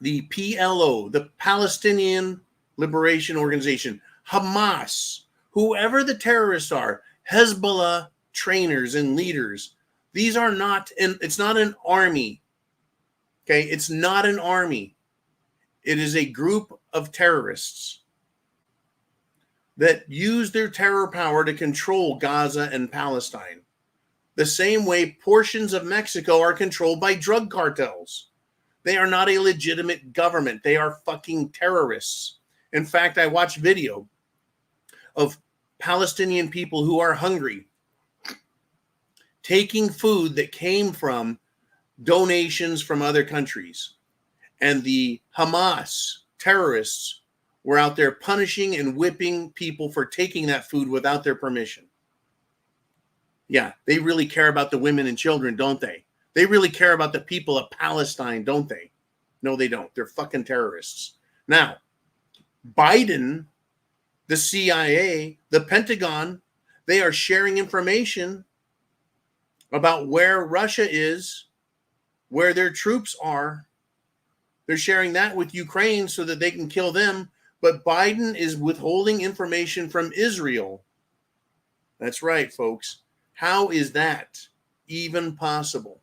Speaker 2: the PLO, the Palestinian Liberation Organization, Hamas, whoever the terrorists are, Hezbollah trainers and leaders, these are not, it's not an army. Okay, it's not an army. It is a group of terrorists that use their terror power to control Gaza and Palestine. The same way portions of Mexico are controlled by drug cartels. They are not a legitimate government. They are fucking terrorists. In fact, I watched video of Palestinian people who are hungry taking food that came from donations from other countries. And the Hamas terrorists were out there punishing and whipping people for taking that food without their permission. Yeah, they really care about the women and children, don't they? They really care about the people of Palestine, don't they? No, they don't. They're fucking terrorists. Now, Biden, the CIA, the Pentagon, they are sharing information about where Russia is, where their troops are. They're sharing that with Ukraine so that they can kill them. But Biden is withholding information from Israel. That's right, folks. How is that even possible?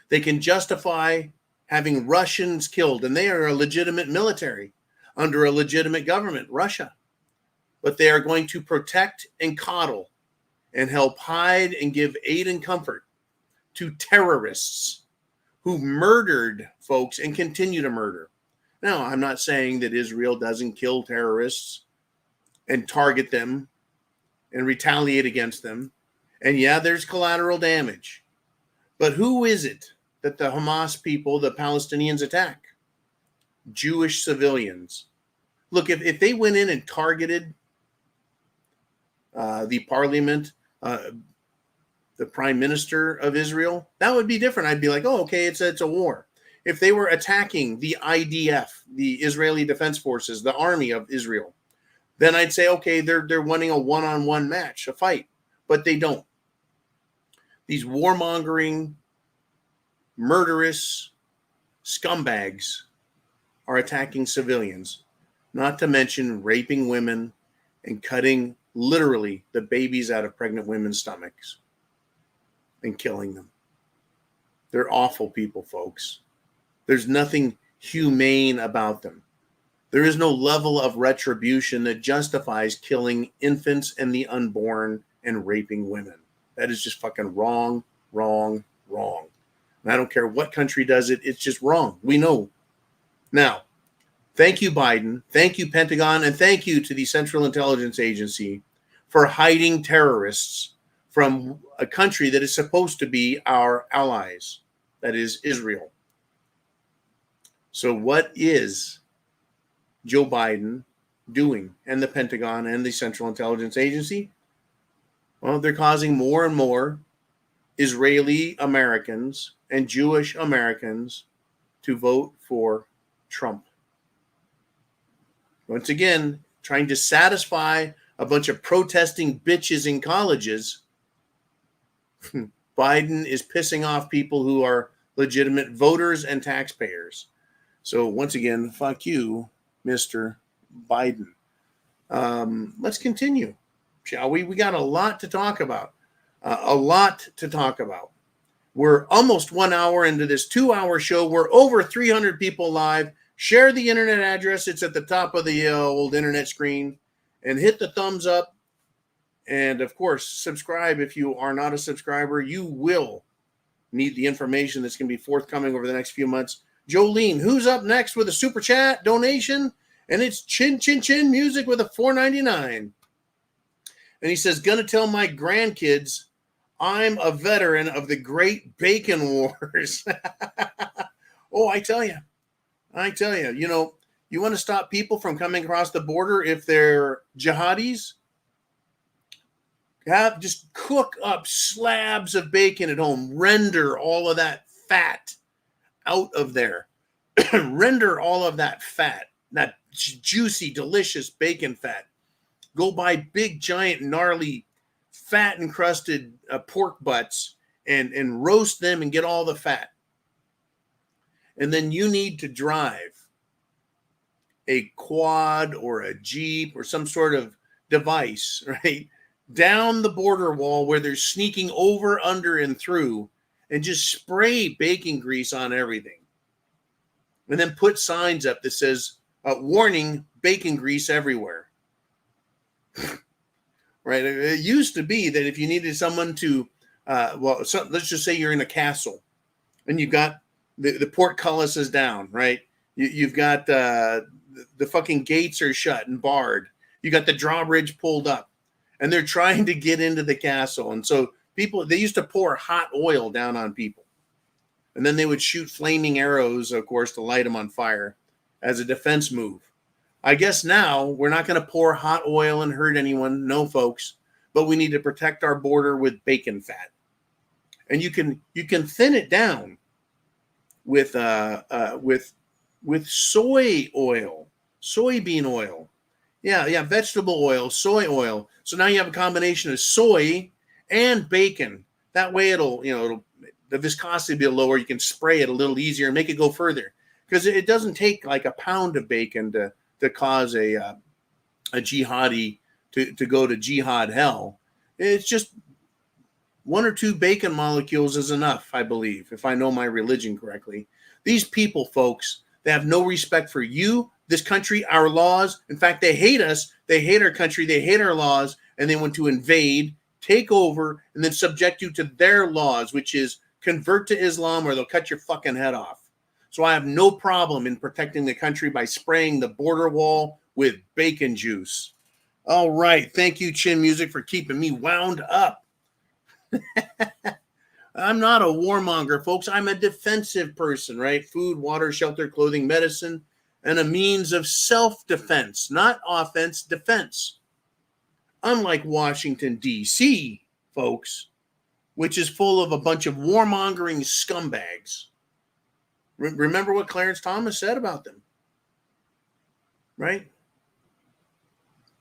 Speaker 2: They can justify having Russians killed, and they are a legitimate military under a legitimate government, Russia. But they are going to protect and coddle and help hide and give aid and comfort to terrorists who murdered folks and continue to murder. Now, I'm not saying that Israel doesn't kill terrorists and target them and retaliate against them. And yeah, there's collateral damage. But who is it that the Hamas people, the Palestinians, attack? Jewish civilians. Look, if they went in and targeted the parliament, the prime minister of Israel, that would be different. I'd be like, oh, okay, it's a war. If they were attacking the IDF, the Israeli Defense Forces, the army of Israel, then I'd say, okay, they're winning a one-on-one match, a fight. But they don't. These warmongering, murderous scumbags are attacking civilians, not to mention raping women and cutting literally the babies out of pregnant women's stomachs and killing them. They're awful people, folks. There's nothing humane about them. There is no level of retribution that justifies killing infants and the unborn and raping women. That is just fucking wrong, wrong, wrong. And I don't care what country does it. It's just wrong. We know. Now, thank you, Biden. Thank you, Pentagon. And thank you to the Central Intelligence Agency for hiding terrorists from a country that is supposed to be our allies. That is Israel. So what is Joe Biden doing, and the Pentagon and the Central Intelligence Agency? Well, they're causing more and more Israeli Americans and Jewish Americans to vote for Trump. Once again, trying to satisfy a bunch of protesting bitches in colleges. Biden is pissing off people who are legitimate voters and taxpayers. So once again, fuck you, Mr. Biden. Let's continue, shall we? We got a lot to talk about. We're almost 1 hour into this 2-hour show. We're over 300 people live. Share the internet address. It's at the top of the old internet screen. And hit the thumbs up. And, of course, subscribe if you are not a subscriber. You will need the information that's going to be forthcoming over the next few months. Jolene, who's up next with a super chat donation? And it's Chin Chin Chin Music with a $4.99. And he says, gonna tell my grandkids I'm a veteran of the Great Bacon Wars. Oh, I tell you, you know, you want to stop people from coming across the border if they're jihadis? Just cook up slabs of bacon at home. Render all of that fat out of there. Render all of that fat, that juicy, delicious bacon fat. Go buy big, giant, gnarly, fat-encrusted pork butts and roast them and get all the fat. And then you need to drive a quad or a Jeep or some sort of device, right, down the border wall where they're sneaking over, under, and through, and just spray bacon grease on everything. And then put signs up that says, warning, bacon grease everywhere. Right? It used to be that if you needed someone to, let's just say you're in a castle and you've got the portcullis is down, right? You've got the fucking gates are shut and barred. You got the drawbridge pulled up, and they're trying to get into the castle. And so they used to pour hot oil down on people, and then they would shoot flaming arrows, of course, to light them on fire as a defense move. I guess now we're not going to pour hot oil and hurt anyone. No, folks, but we need to protect our border with bacon fat. And you can thin it down with soy oil, soybean oil. Yeah, vegetable oil, soy oil. So now you have a combination of soy and bacon. That way the viscosity will be lower. You can spray it a little easier and make it go further, because it doesn't take like a pound of bacon to cause a jihadi to go to jihad hell. It's just 1 or 2 bacon molecules is enough, I believe, if I know my religion correctly. These people, folks, they have no respect for you, this country, our laws. In fact, they hate us. They hate our country. They hate our laws. And they want to invade, take over, and then subject you to their laws, which is convert to Islam or they'll cut your fucking head off. So I have no problem in protecting the country by spraying the border wall with bacon juice. All right. Thank you, Chin Music, for keeping me wound up. I'm not a warmonger, folks. I'm a defensive person, right? Food, water, shelter, clothing, medicine, and a means of self-defense, not offense, defense. Unlike Washington, D.C., folks, which is full of a bunch of warmongering scumbags. Remember what Clarence Thomas said about them, right?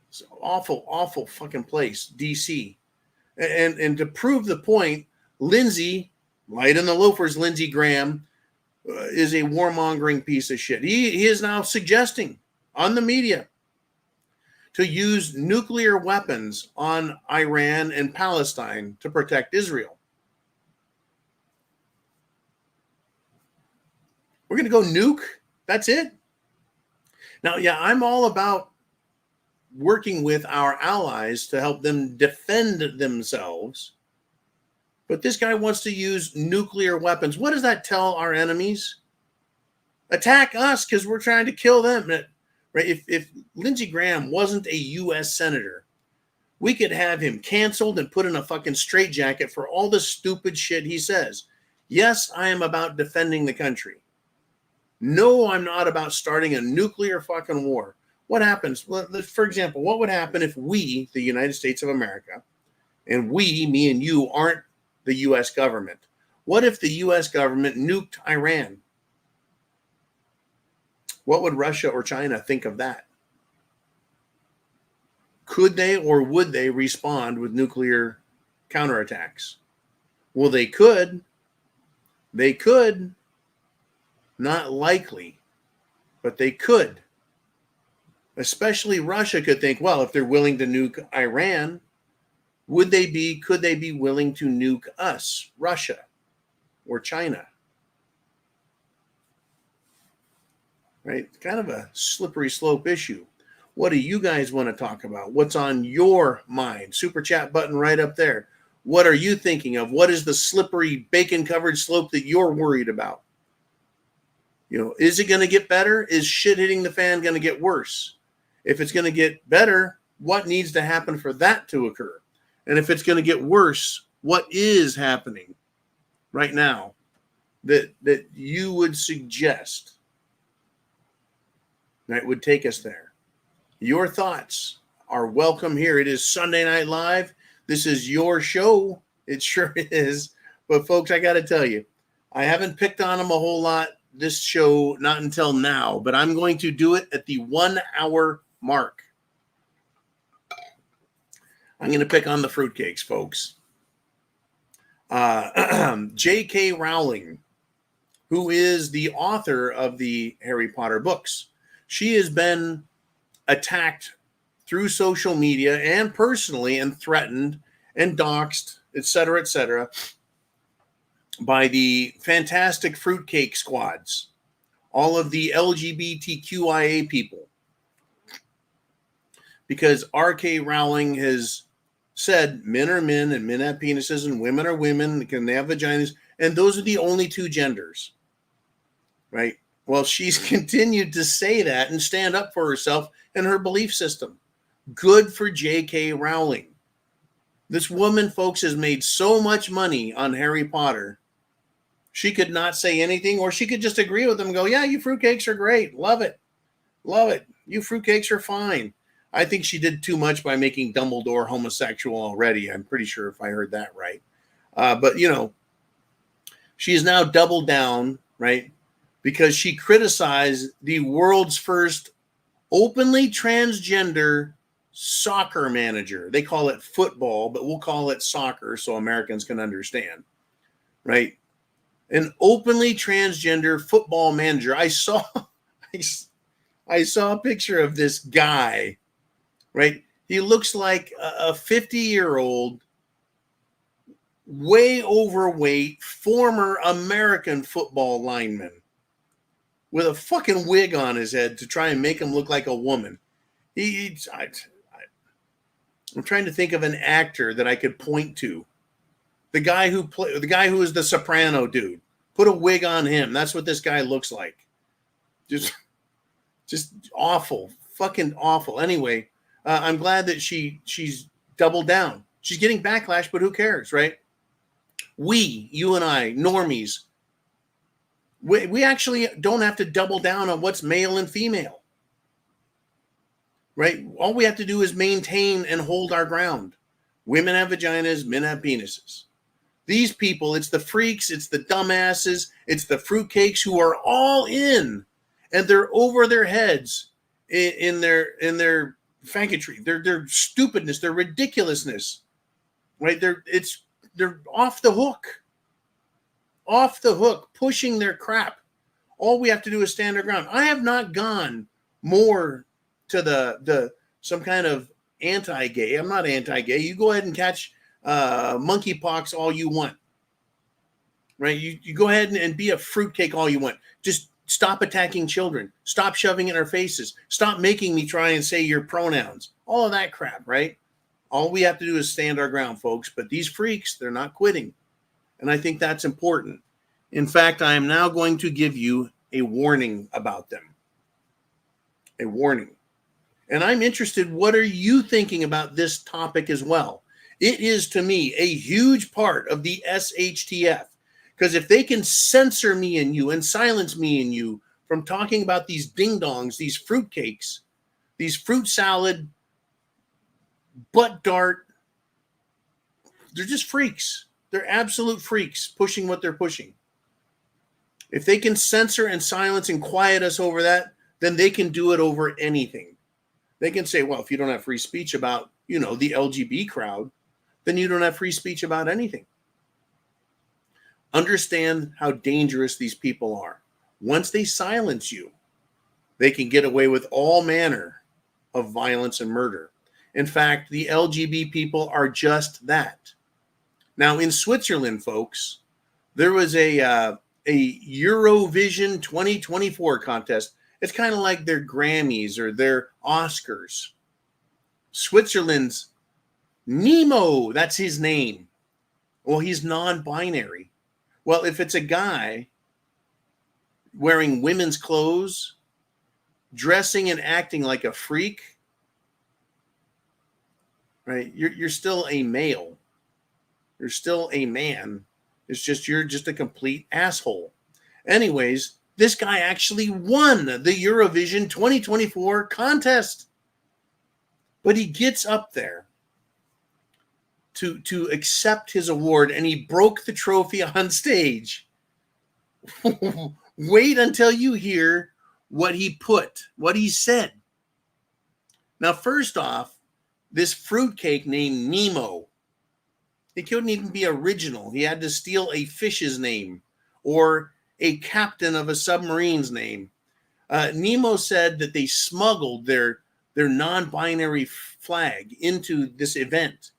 Speaker 2: It's an awful, awful fucking place, D.C. And to prove the point, Lindsey, light in the loafers, Lindsey Graham, is a warmongering piece of shit. He is now suggesting on the media to use nuclear weapons on Iran and Palestine to protect Israel. We're going to go nuke? That's it? Now, yeah, I'm all about working with our allies to help them defend themselves. But this guy wants to use nuclear weapons. What does that tell our enemies? Attack us because we're trying to kill them. Right? If Lindsey Graham wasn't a U.S. senator, we could have him canceled and put in a fucking straitjacket for all the stupid shit he says. Yes, I am about defending the country. No, I'm not about starting a nuclear fucking war. What happens? Well, for example, what would happen if we, the United States of America, and we, me and you, aren't the U.S. government? What if the U.S. government nuked Iran? What would Russia or China think of that? Could they or would they respond with nuclear counterattacks? Well, they could. They could. Not likely, but they could. Especially Russia could think, well, if they're willing to nuke Iran, could they be willing to nuke us, Russia or China? Right? It's kind of a slippery slope issue. What do you guys want to talk about? What's on your mind? Super chat button right up there. What are you thinking of? What is the slippery bacon-covered slope that you're worried about? Is it going to get better? Is shit hitting the fan going to get worse? If it's going to get better, what needs to happen for that to occur? And if it's going to get worse, what is happening right now that you would suggest that would take us there? Your thoughts are welcome here. It is Sunday Night Live. This is your show. It sure is. But folks, I got to tell you, I haven't picked on them a whole lot this show, not until now, but I'm going to do it at the 1 hour mark. I'm going to pick on the fruitcakes, folks. J.K. Rowling, who is the author of the Harry Potter books, she has been attacked through social media and personally and threatened and doxxed, etc., by the fantastic fruitcake squads, all of the LGBTQIA people. Because R.K. Rowling has said men are men and men have penises and women are women, can they have vaginas, and those are the only two genders. right? Well, she's continued to say that and stand up for herself and her belief system. Good for J.K. Rowling. This woman, folks, has made so much money on Harry Potter. She could not say anything, or she could just agree with them and go, yeah, you fruitcakes are great. Love it. Love it. You fruitcakes are fine. I think she did too much by making Dumbledore homosexual already. I'm pretty sure if I heard that right. But, she is now doubled down, right? Because she criticized the world's first openly transgender soccer manager. They call it football, but we'll call it soccer so Americans can understand, right? An openly transgender football manager. I saw a picture of this guy, right? He looks like a 50-year-old, way overweight, former American football lineman with a fucking wig on his head to try and make him look like a woman. I'm trying to think of an actor that I could point to. The guy who is the Soprano dude. Put a wig on him. That's what this guy looks like. Just awful, fucking awful. Anyway, I'm glad that she's doubled down. She's getting backlash, but who cares, right? You and I, normies, we actually don't have to double down on what's male and female, right? All we have to do is maintain and hold our ground. Women have vaginas, men have penises. These people, it's the freaks, it's the dumbasses, it's the fruitcakes who are all in, and they're over their heads in their faggotry, their stupidness, their ridiculousness, right? They're off the hook, pushing their crap. All we have to do is stand our ground. I have not gone more to the some kind of anti-gay. I'm not anti-gay. You go ahead and catch monkeypox all you want, right? You go ahead and be a fruitcake all you want. Just stop attacking children. Stop shoving it in our faces. Stop making me try and say your pronouns. All of that crap, right? All we have to do is stand our ground, folks. But these freaks, they're not quitting. And I think that's important. In fact, I am now going to give you a warning about them. A warning. And I'm interested, what are you thinking about this topic as well? It is, to me, a huge part of the SHTF. Because if they can censor me and you and silence me and you from talking about these ding-dongs, these fruitcakes, these fruit salad, butt dart, they're just freaks. They're absolute freaks pushing what they're pushing. If they can censor and silence and quiet us over that, then they can do it over anything. They can say, well, if you don't have free speech about, the LGBT crowd, then you don't have free speech about anything. Understand how dangerous these people are. Once they silence you, they can get away with all manner of violence and murder. In fact, the LGBT people are just that. Now, in Switzerland, folks, there was a Eurovision 2024 contest. It's kind of like their Grammys or their Oscars. Switzerland's Nemo, that's his name. Well, he's non-binary. Well, if it's a guy wearing women's clothes, dressing and acting like a freak, right? You're still a male. You're still a man. It's just you're just a complete asshole. Anyways, this guy actually won the Eurovision 2024 contest. But he gets up there to accept his award, and he broke the trophy on stage. Wait until you hear what he said. Now, first off, this fruitcake named Nemo, he couldn't even be original. He had to steal a fish's name or a captain of a submarine's name. Nemo said that they smuggled their non-binary flag into this event,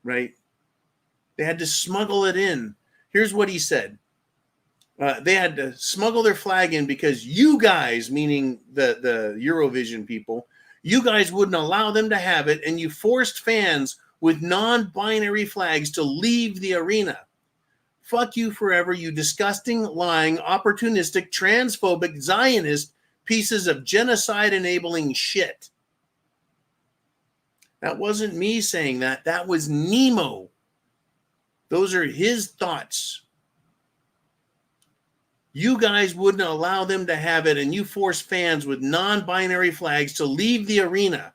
Speaker 2: right? They had to smuggle it in. Here's what he said. They had to smuggle their flag in because you guys, meaning the Eurovision people, you guys wouldn't allow them to have it, and you forced fans with non-binary flags to leave the arena. Fuck you forever, you disgusting, lying, opportunistic, transphobic, Zionist pieces of genocide-enabling shit. That wasn't me saying that. That was Nemo. Those are his thoughts. You guys wouldn't allow them to have it, and you force fans with non-binary flags to leave the arena.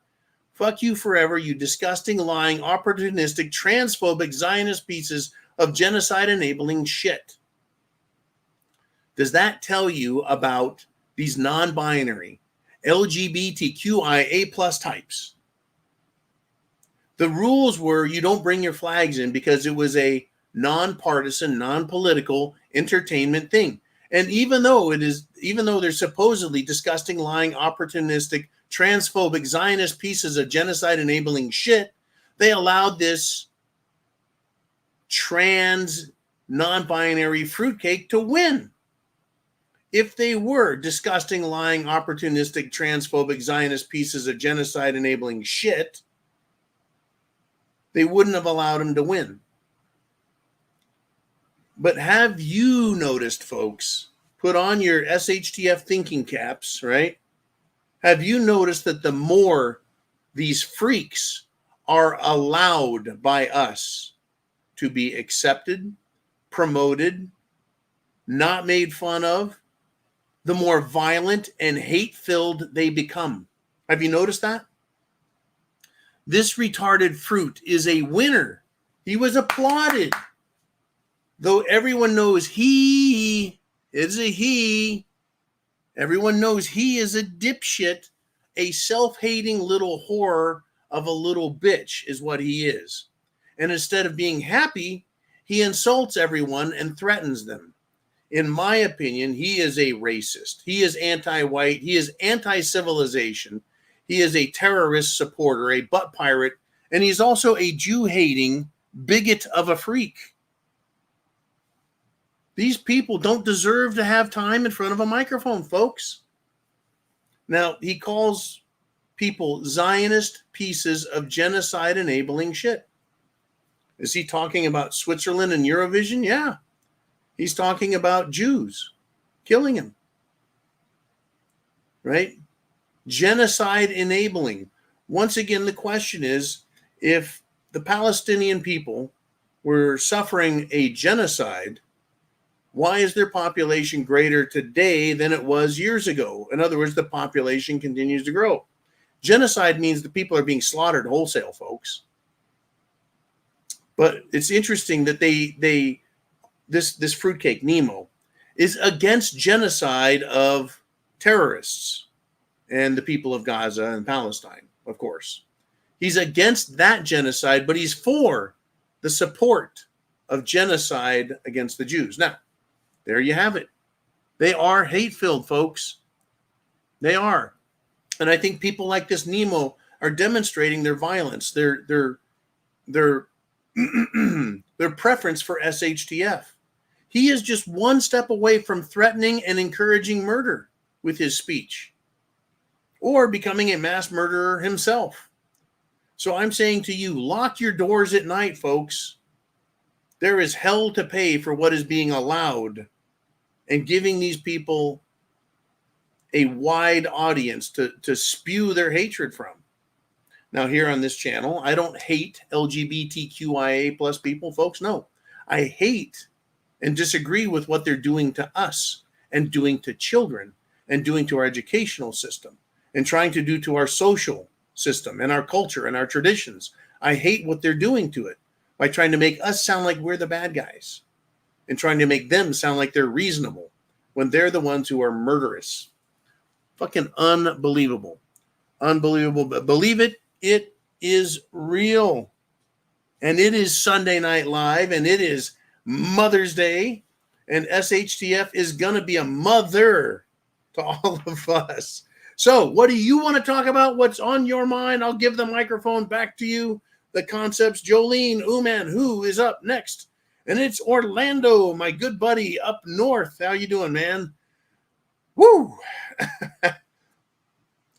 Speaker 2: Fuck you forever, you disgusting, lying, opportunistic, transphobic, Zionist pieces of genocide-enabling shit. Does that tell you about these non-binary LGBTQIA plus types? The rules were you don't bring your flags in because it was a non-partisan, non-political entertainment thing. And even though they're supposedly disgusting, lying, opportunistic, transphobic, Zionist pieces of genocide-enabling shit, they allowed this trans, non-binary fruitcake to win. If they were disgusting, lying, opportunistic, transphobic, Zionist pieces of genocide-enabling shit, they wouldn't have allowed him to win. But have you noticed, folks, put on your SHTF thinking caps, right? Have you noticed that the more these freaks are allowed by us to be accepted, promoted, not made fun of, the more violent and hate-filled they become? Have you noticed that? This retarded fruit is a winner. He was applauded. Though everyone knows he is a he. Everyone knows he is a dipshit, a self-hating little whore of a little bitch is what he is. And instead of being happy, he insults everyone and threatens them. In my opinion, he is a racist. He is anti-white. He is anti-civilization. He is a terrorist supporter, a butt pirate, and he's also a Jew-hating bigot of a freak. These people don't deserve to have time in front of a microphone, folks. Now, he calls people Zionist pieces of genocide-enabling shit. Is he talking about Switzerland and Eurovision? Yeah. He's talking about Jews killing him. Right? Genocide enabling. Once again, the question is, if the Palestinian people were suffering a genocide, why is their population greater today than it was years ago? In other words, the population continues to grow. Genocide means the people are being slaughtered wholesale, folks. But it's interesting that this fruitcake, Nemo, is against genocide of terrorists and the people of Gaza and Palestine, of course. He's against that genocide, but he's for the support of genocide against the Jews. Now, there you have it. They are hate-filled, folks. They are. And I think people like this Nemo are demonstrating their violence, their preference for SHTF. He is just one step away from threatening and encouraging murder with his speech, or becoming a mass murderer himself. So I'm saying to you, lock your doors at night, folks. There is hell to pay for what is being allowed and giving these people a wide audience to spew their hatred from. Now, here on this channel, I don't hate LGBTQIA plus people, folks. No, I hate and disagree with what they're doing to us and doing to children and doing to our educational system and trying to do to our social system and our culture and our traditions. I hate what they're doing to it by trying to make us sound like we're the bad guys and trying to make them sound like they're reasonable when they're the ones who are murderous. Fucking unbelievable. Unbelievable. But believe it, it is real. And it is Sunday Night Live, and it is Mother's Day, and SHTF is going to be a mother to all of us. So what do you want to talk about? What's on your mind? I'll give the microphone back to you. The concepts, Jolene Uman, who is up next? And it's Orlando, my good buddy up north. How you doing, man? Woo!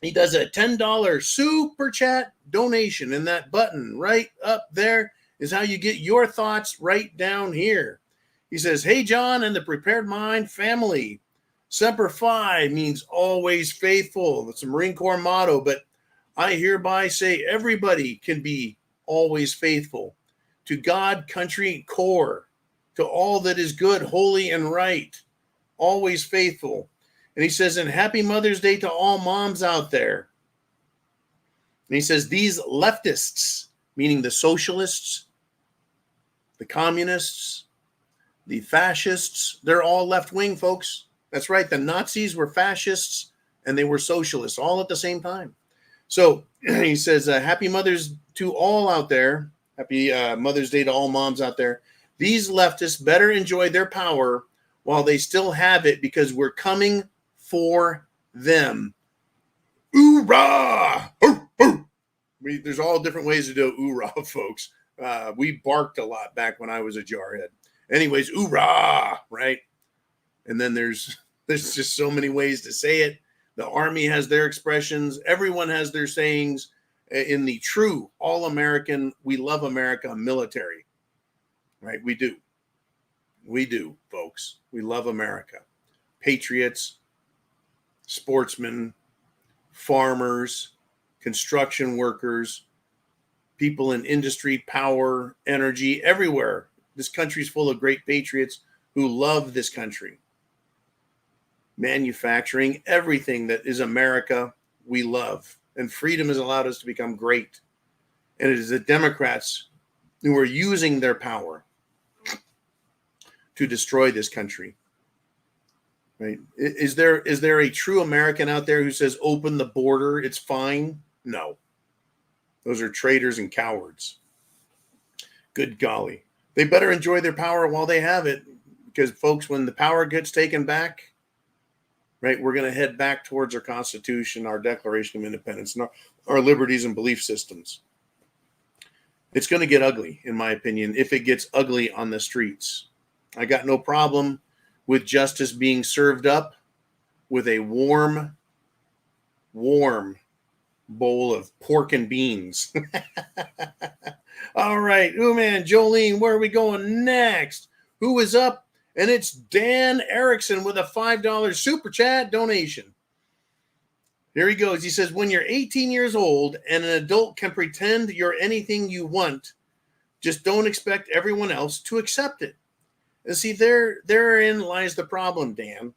Speaker 2: He does a $10 super chat donation, and that button right up there is how you get your thoughts right down here. He says, hey, John and the Prepared Mind family. Semper Fi means always faithful. That's a Marine Corps motto, but I hereby say everybody can be always faithful to God, country, core, to all that is good, holy, and right. Always faithful. And he says, and happy Mother's Day to all moms out there. And he says, these leftists, meaning the socialists, the communists, the fascists, they're all left-wing, folks. That's right. The Nazis were fascists and they were socialists all at the same time. So he says, happy Mother's to all out there. Happy Mother's Day to all moms out there. These leftists better enjoy their power while they still have it, because we're coming for them. Hoorah! There's all different ways to do hoorah, folks. We barked a lot back when I was a jarhead. Anyways, hoorah, right? And then there's just so many ways to say it. The Army has their expressions. Everyone has their sayings in the true all-American, we love America military, right? We do. We do, folks. We love America. Patriots, sportsmen, farmers, construction workers, people in industry, power, energy, everywhere. This country's full of great patriots who love this country. Manufacturing, everything that is America, we love. And freedom has allowed us to become great. And it is the Democrats who are using their power to destroy this country. Right? Is there a true American out there who says open the border, it's fine? No. Those are traitors and cowards. Good golly. They better enjoy their power while they have it, because folks, when the power gets taken back, right, we're going to head back towards our Constitution, our Declaration of Independence, and our liberties and belief systems. It's going to get ugly, in my opinion, if it gets ugly on the streets. I got no problem with justice being served up with a warm bowl of pork and beans. All right. Oh, man, Jolene, where are we going next? Who is up? And it's Dan Erickson with a $5 super chat donation. Here he goes. He says, when you're 18 years old and an adult can pretend you're anything you want, just don't expect everyone else to accept it. And see, therein lies the problem, Dan,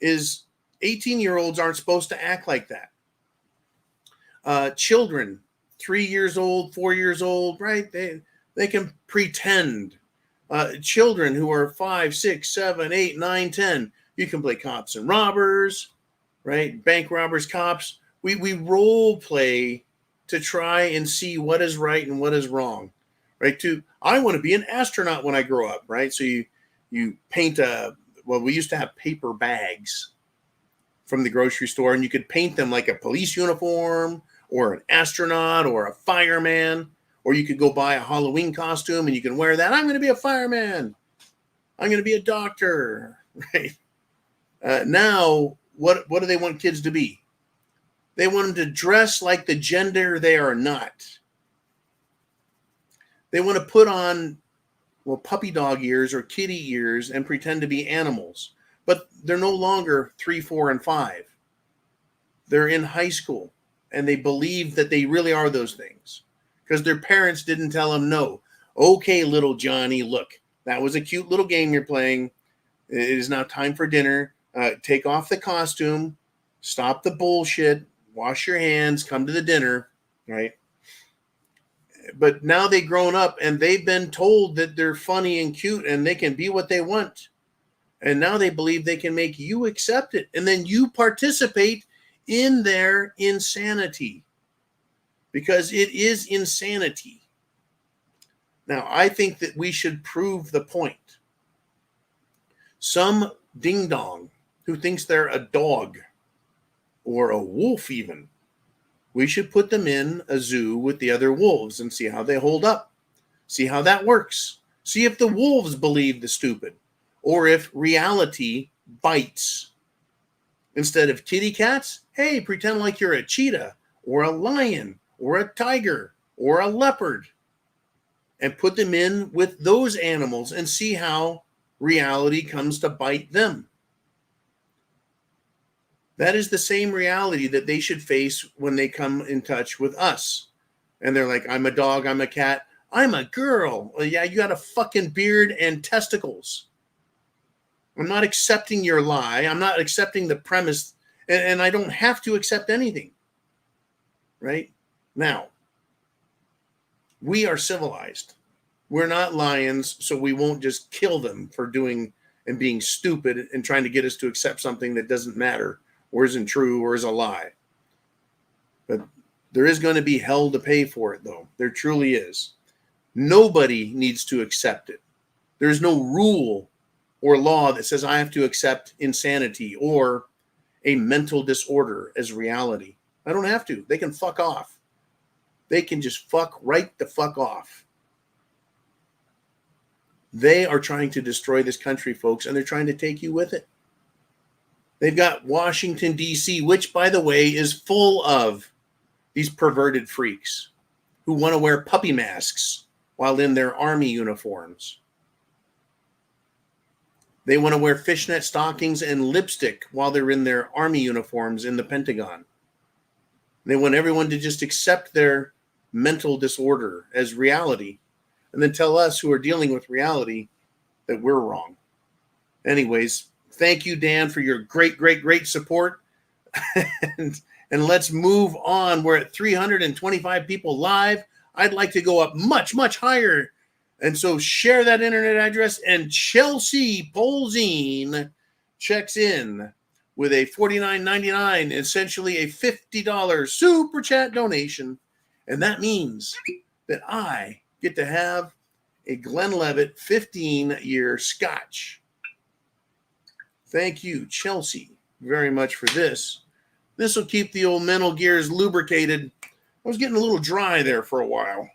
Speaker 2: is 18-year-olds aren't supposed to act like that. Children, 3 years old, 4 years old, right? They can pretend. Children who are 5, 6, 7, 8, 9, 10, you can play cops and robbers, right? Bank robbers, cops. We role play to try and see what is right and what is wrong, right? I want to be an astronaut when I grow up, right? So you paint we used to have paper bags from the grocery store, and you could paint them like a police uniform or an astronaut or a fireman, or you could go buy a Halloween costume and you can wear that. I'm going to be a fireman. I'm going to be a doctor, right? Now, what do they want kids to be? They want them to dress like the gender they are not. They want to put on, puppy dog ears or kitty ears and pretend to be animals. But they're no longer 3, 4, and 5. They're in high school, and they believe that they really are those things because their parents didn't tell them no. Okay, little Johnny, look, that was a cute little game you're playing. It is now time for dinner. Take off the costume, stop the bullshit, wash your hands, come to the dinner, right? But now they've grown up and they've been told that they're funny and cute and they can be what they want. And now they believe they can make you accept it. And then you participate in their insanity because it is insanity. Now, I think that we should prove the point. Some ding-dong who thinks they're a dog or a wolf even, we should put them in a zoo with the other wolves and see how they hold up. See how that works. See if the wolves believe the stupid or if reality bites. Instead of kitty cats, hey, pretend like you're a cheetah or a lion or a tiger or a leopard and put them in with those animals and see how reality comes to bite them. That is the same reality that they should face when they come in touch with us. And they're like, I'm a dog, I'm a cat, I'm a girl. Well, yeah, you got a fucking beard and testicles. I'm not accepting your lie. I'm not accepting the premise. And I don't have to accept anything. Right? Now, we are civilized. We're not lions, so we won't just kill them for doing and being stupid and trying to get us to accept something that doesn't matter or isn't true or is a lie. But there is going to be hell to pay for it, though. There truly is. Nobody needs to accept it. There's no rule or law that says I have to accept insanity or a mental disorder as reality. I don't have to. They can fuck off. They can just fuck right the fuck off. They are trying to destroy this country, folks, and they're trying to take you with it. They've got Washington, D.C., which, by the way, is full of these perverted freaks who want to wear puppy masks while in their army uniforms. They want to wear fishnet stockings and lipstick while they're in their army uniforms in the Pentagon. They want everyone to just accept their mental disorder as reality and then tell us who are dealing with reality that we're wrong. Anyways, thank you, Dan, for your great support. and let's move on. We're at 325 people live. I'd like to go up much higher. And so share that internet address. And Chelsea Polzine checks in with a $49.99, essentially a $50 super chat donation. And that means that I get to have a Glenlivet 15-year scotch. Thank you, Chelsea, very much for this. This will keep the old mental gears lubricated. I was getting a little dry there for a while.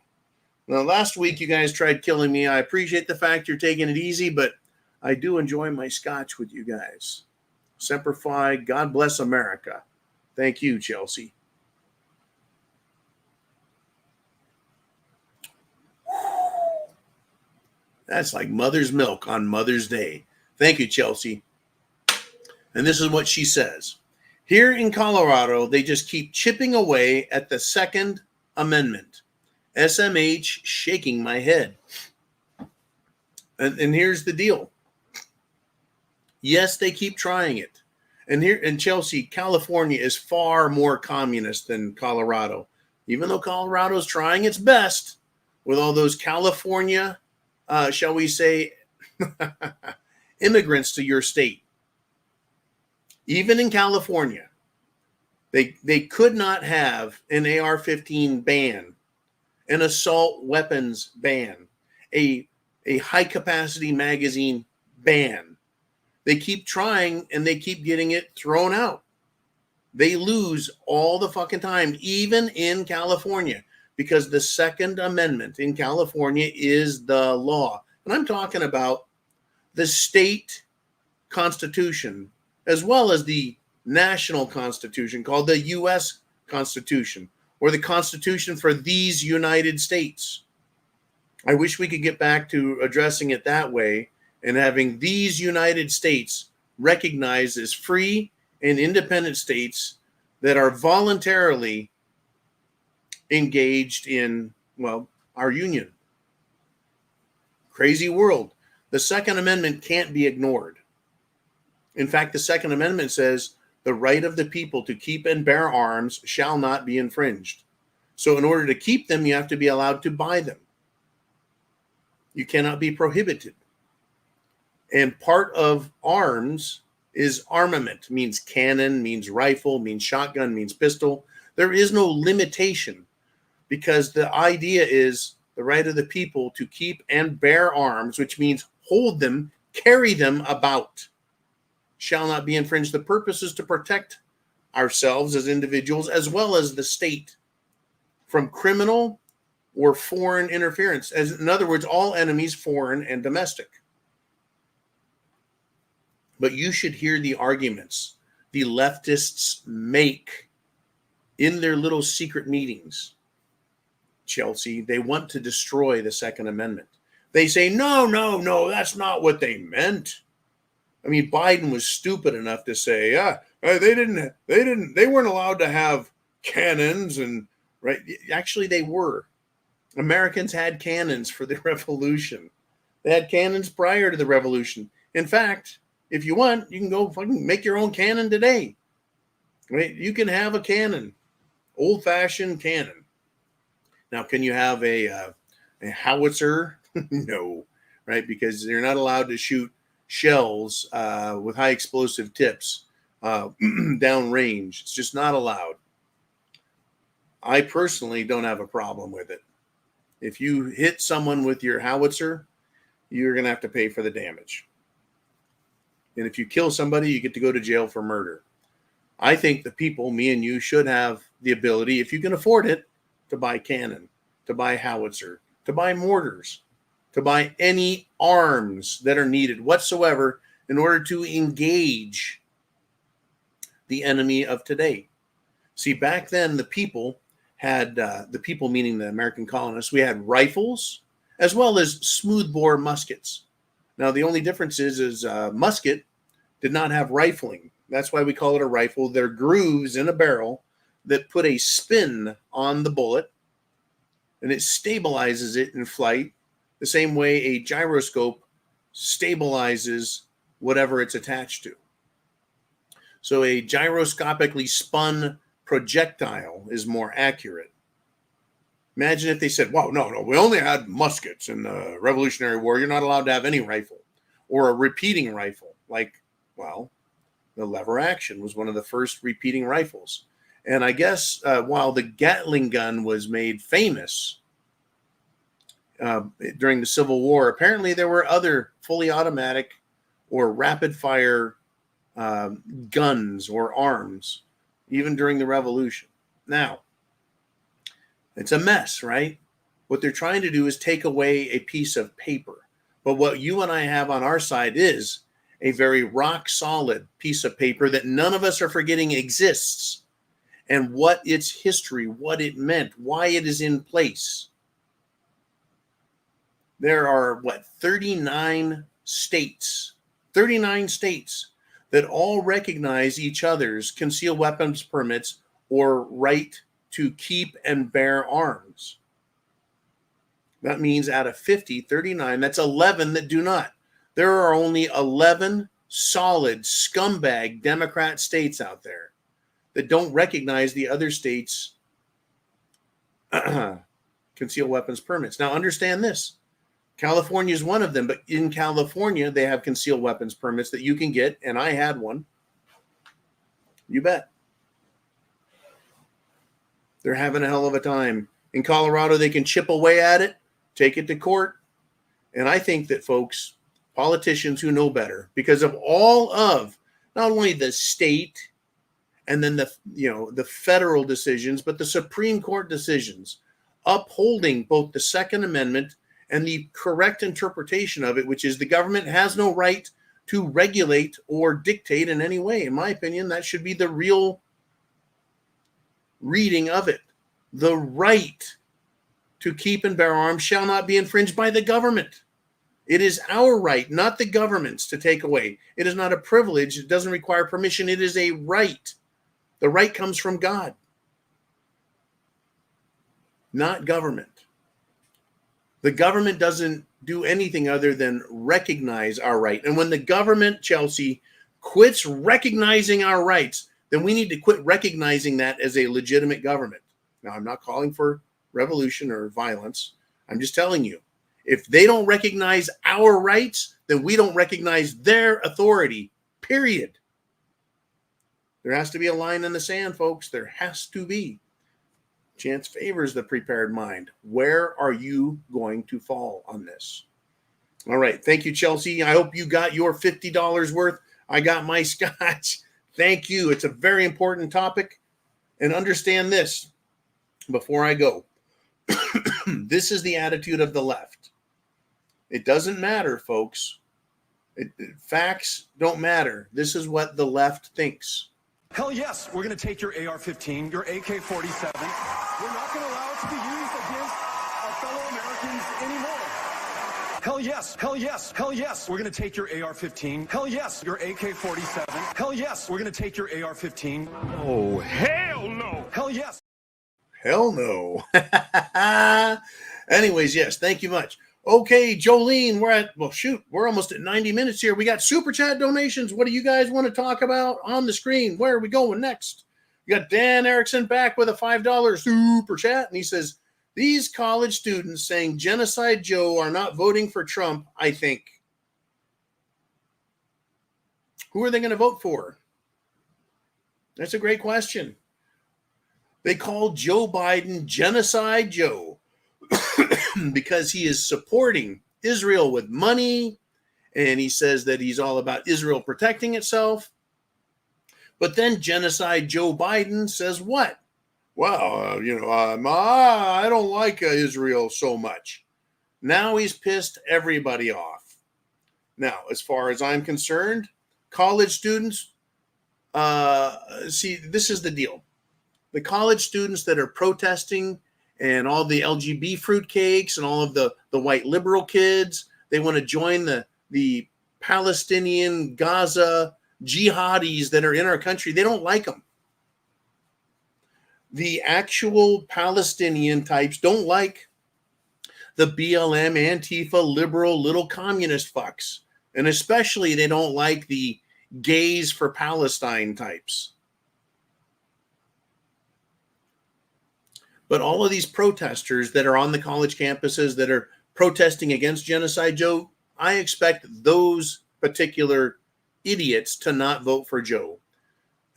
Speaker 2: Now, last week you guys tried killing me. I appreciate the fact you're taking it easy, but I do enjoy my scotch with you guys. Semper Fi, God bless America. Thank you, Chelsea. That's like mother's milk on Mother's Day. Thank you, Chelsea. And this is what she says. Here in Colorado, they just keep chipping away at the Second Amendment. SMH shaking my head. And here's the deal. Yes, they keep trying it. And here in Chelsea, California is far more communist than Colorado. Even though Colorado is trying its best with all those California, shall we say, immigrants to your state. Even in California, they could not have an AR-15 ban, an assault weapons ban, a high-capacity magazine ban. They keep trying, and they keep getting it thrown out. They lose all the fucking time, even in California, because the Second Amendment in California is the law. And I'm talking about the state constitution, as well as the national constitution called the U.S. Constitution, or the Constitution for these United States. I wish we could get back to addressing it that way and having these United States recognized as free and independent states that are voluntarily engaged in, well, our union. Crazy world. The Second Amendment can't be ignored. In fact, the Second Amendment says the right of the people to keep and bear arms shall not be infringed. So in order to keep them, you have to be allowed to buy them. You cannot be prohibited. And part of arms is armament, means cannon, means rifle, means shotgun, means pistol. There is no limitation because the idea is the right of the people to keep and bear arms, which means hold them, carry them about, shall not be infringed. The purpose is to protect ourselves as individuals as well as the state from criminal or foreign interference. As in other words, all enemies, foreign and domestic. But you should hear the arguments the leftists make in their little secret meetings. Chelsea, they want to destroy the Second Amendment. They say, no, that's not what they meant. I mean, Biden was stupid enough to say, they weren't allowed to have cannons, and right. Actually, they were. Americans had cannons for the revolution. They had cannons prior to the revolution. In fact, if you want, you can go fucking make your own cannon today. Right? You can have a cannon, old-fashioned cannon. Now, can you have a howitzer? No, right? Because they're not allowed to shoot shells with high explosive tips downrange. It's just not allowed. I personally don't have a problem with it. If you hit someone with your howitzer, you're going to have to pay for the damage. And if you kill somebody, you get to go to jail for murder. I think the people, me and you, should have the ability, if you can afford it, to buy cannon, to buy howitzer, to buy mortars, to buy any arms that are needed whatsoever in order to engage the enemy of today. See, back then, the people had, the people meaning the American colonists, we had rifles as well as smoothbore muskets. Now, the only difference is musket did not have rifling. That's why we call it a rifle. They're grooves in a barrel that put a spin on the bullet, and it stabilizes it in flight the same way a gyroscope stabilizes whatever it's attached to. So a gyroscopically spun projectile is more accurate. Imagine if they said, "Wow, no, we only had muskets in the Revolutionary War. You're not allowed to have any rifle," or a repeating rifle. Like, well, the lever action was one of the first repeating rifles. And I guess while the Gatling gun was made famous during the Civil War, apparently there were other fully automatic or rapid fire guns or arms, even during the Revolution. Now, it's a mess, right? What they're trying to do is take away a piece of paper. But what you and I have on our side is a very rock solid piece of paper that none of us are forgetting exists, and what its history, what it meant, why it is in place. There are, 39 states that all recognize each other's concealed weapons permits or right to keep and bear arms. That means out of 50, 39, that's 11 that do not. There are only 11 solid scumbag Democrat states out there that don't recognize the other states' concealed weapons permits. Now, understand this. California is one of them, but in California, they have concealed weapons permits that you can get, and I had one. You bet. They're having a hell of a time. In Colorado, they can chip away at it, take it to court. And I think that, folks, politicians who know better, because of all of not only the state and then the federal decisions, but the Supreme Court decisions upholding both the Second Amendment and the correct interpretation of it, which is the government has no right to regulate or dictate in any way. In my opinion, that should be the real reading of it. The right to keep and bear arms shall not be infringed by the government. It is our right, not the government's, to take away. It is not a privilege. It doesn't require permission. It is a right. The right comes from God, not government. The government doesn't do anything other than recognize our right. And when the government, Chelsea, quits recognizing our rights, then we need to quit recognizing that as a legitimate government. Now, I'm not calling for revolution or violence. I'm just telling you, if they don't recognize our rights, then we don't recognize their authority, period. There has to be a line in the sand, folks. There has to be. Chance favors the prepared mind. Where are you going to fall on this? All right. Thank you, Chelsea. I hope you got your $50 worth. I got my scotch. Thank you. It's a very important topic. And understand this before I go. This is the attitude of the left. It doesn't matter, folks. Facts don't matter. This is what the left thinks.
Speaker 3: Hell yes, we're going to take your AR-15, your AK-47. We're not going to allow it to be used against our fellow Americans anymore. Hell yes. Hell yes. Hell yes. We're going to take your AR-15. Hell yes. Your AK-47. Hell yes. We're going to take your AR-15. Oh, hell no. Hell yes.
Speaker 2: Hell no. Anyways, yes, thank you much. Okay, Jolene, we're almost at 90 minutes here. We got super chat donations. What do you guys want to talk about on the screen? Where are we going next? We got Dan Erickson back with a $5 super chat, and he says, these college students saying Genocide Joe are not voting for Trump, I think. Who are they going to vote for? That's a great question. They call Joe Biden Genocide Joe because he is supporting Israel with money, and he says that he's all about Israel protecting itself. But then Genocide Joe Biden says what? Well, I don't like Israel so much. Now he's pissed everybody off. Now, as far as I'm concerned, college students, see, this is the deal. The college students that are protesting and all the LGB fruitcakes and all of the white liberal kids, they want to join the Palestinian Gaza jihadis that are in our country. They don't like them. The actual Palestinian types don't like the BLM, Antifa, liberal, little communist fucks. And especially they don't like the gays for Palestine types. But all of these protesters that are on the college campuses that are protesting against Genocide Joe, I expect those particular idiots to not vote for Joe.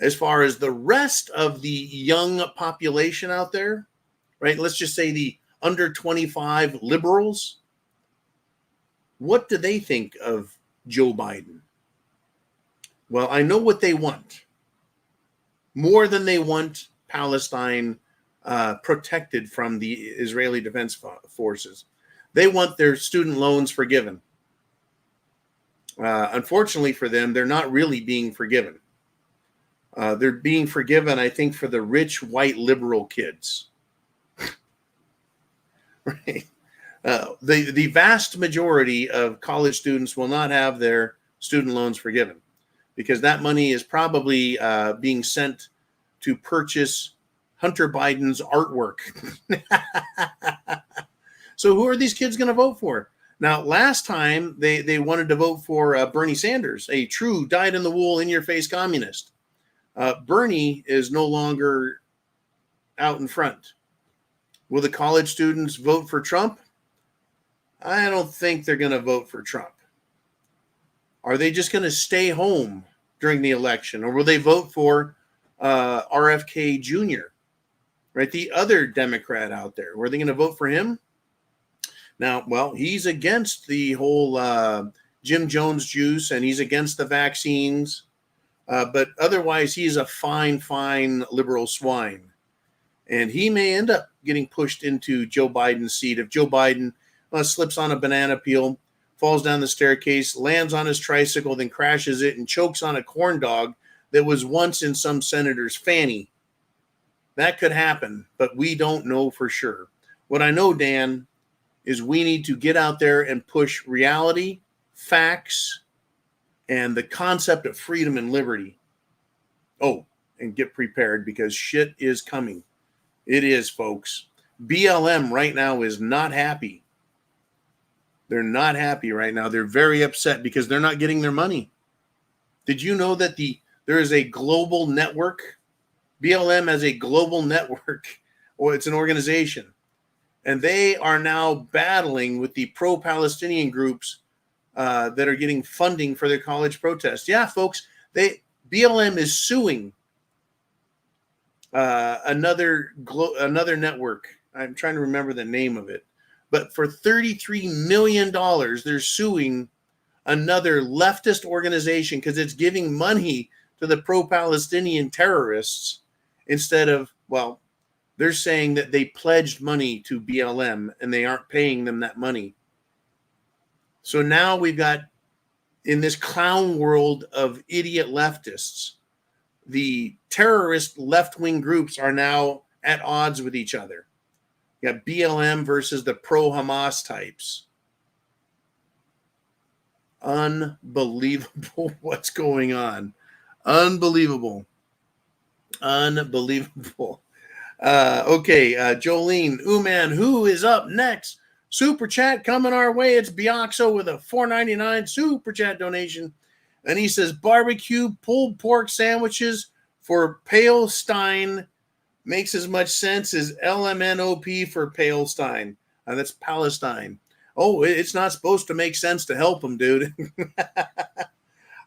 Speaker 2: As far as the rest of the young population out there, right? Let's just say the under 25 liberals. What do they think of Joe Biden? Well, I know what they want. More than they want Palestine protected from the Israeli Defense Forces. They want their student loans forgiven. Unfortunately for them, they're not really being forgiven. They're being forgiven, I think, for the rich white liberal kids. Right? The vast majority of college students will not have their student loans forgiven because that money is probably being sent to purchase Hunter Biden's artwork. So who are these kids going to vote for? Now, last time they wanted to vote for Bernie Sanders, a true dyed-in-the-wool, in-your-face communist. Bernie is no longer out in front. Will the college students vote for Trump? I don't think they're going to vote for Trump. Are they just going to stay home during the election? Or will they vote for RFK Jr., right? The other Democrat out there. Were they going to vote for him? Now, well, he's against the whole Jim Jones juice, and he's against the vaccines. But otherwise, he's a fine liberal swine. And he may end up getting pushed into Joe Biden's seat if Joe Biden slips on a banana peel, falls down the staircase, lands on his tricycle, then crashes it and chokes on a corn dog that was once in some senator's fanny. That could happen, but we don't know for sure. What I know, Dan, is we need to get out there and push reality, facts, and the concept of freedom and liberty. Oh, and get prepared because shit is coming. It is, folks. BLM right now is not happy. They're not happy right now. They're very upset because they're not getting their money. Did you know that there is a global network? BLM has a global network, or it's an organization. And they are now battling with the pro-Palestinian groups that are getting funding for their college protests. Yeah, folks, BLM is suing another network. I'm trying to remember the name of it. But for $33 million, they're suing another leftist organization because it's giving money to the pro-Palestinian terrorists instead of, well, they're saying that they pledged money to BLM and they aren't paying them that money. So now we've got, in this clown world of idiot leftists, the terrorist left-wing groups are now at odds with each other. You got BLM versus the pro-Hamas types. Unbelievable what's going on. Unbelievable. Unbelievable. Okay, Jolene, man, who is up next? Super chat coming our way. It's Bioxo with a $4.99 super chat donation. And he says, barbecue pulled pork sandwiches for Palestine makes as much sense as LMNOP for Palestine. That's Palestine. Oh, it's not supposed to make sense to help them, dude.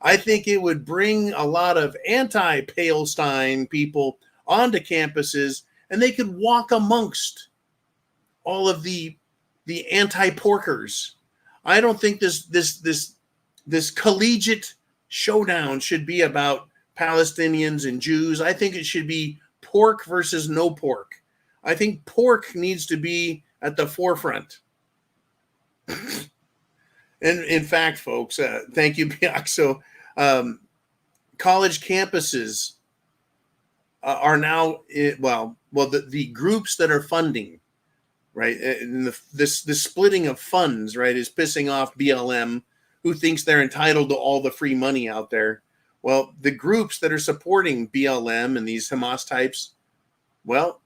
Speaker 2: I think it would bring a lot of anti-Palestine people onto campuses, and they could walk amongst all of the anti-porkers. I don't think this collegiate showdown should be about Palestinians and Jews. I think it should be pork versus no pork. I think pork needs to be at the forefront. And in fact, folks, thank you, Biaxo. College campuses are now, the groups that are funding, right? And this splitting of funds, right, is pissing off BLM, who thinks they're entitled to all the free money out there. Well, the groups that are supporting BLM and these Hamas types, well,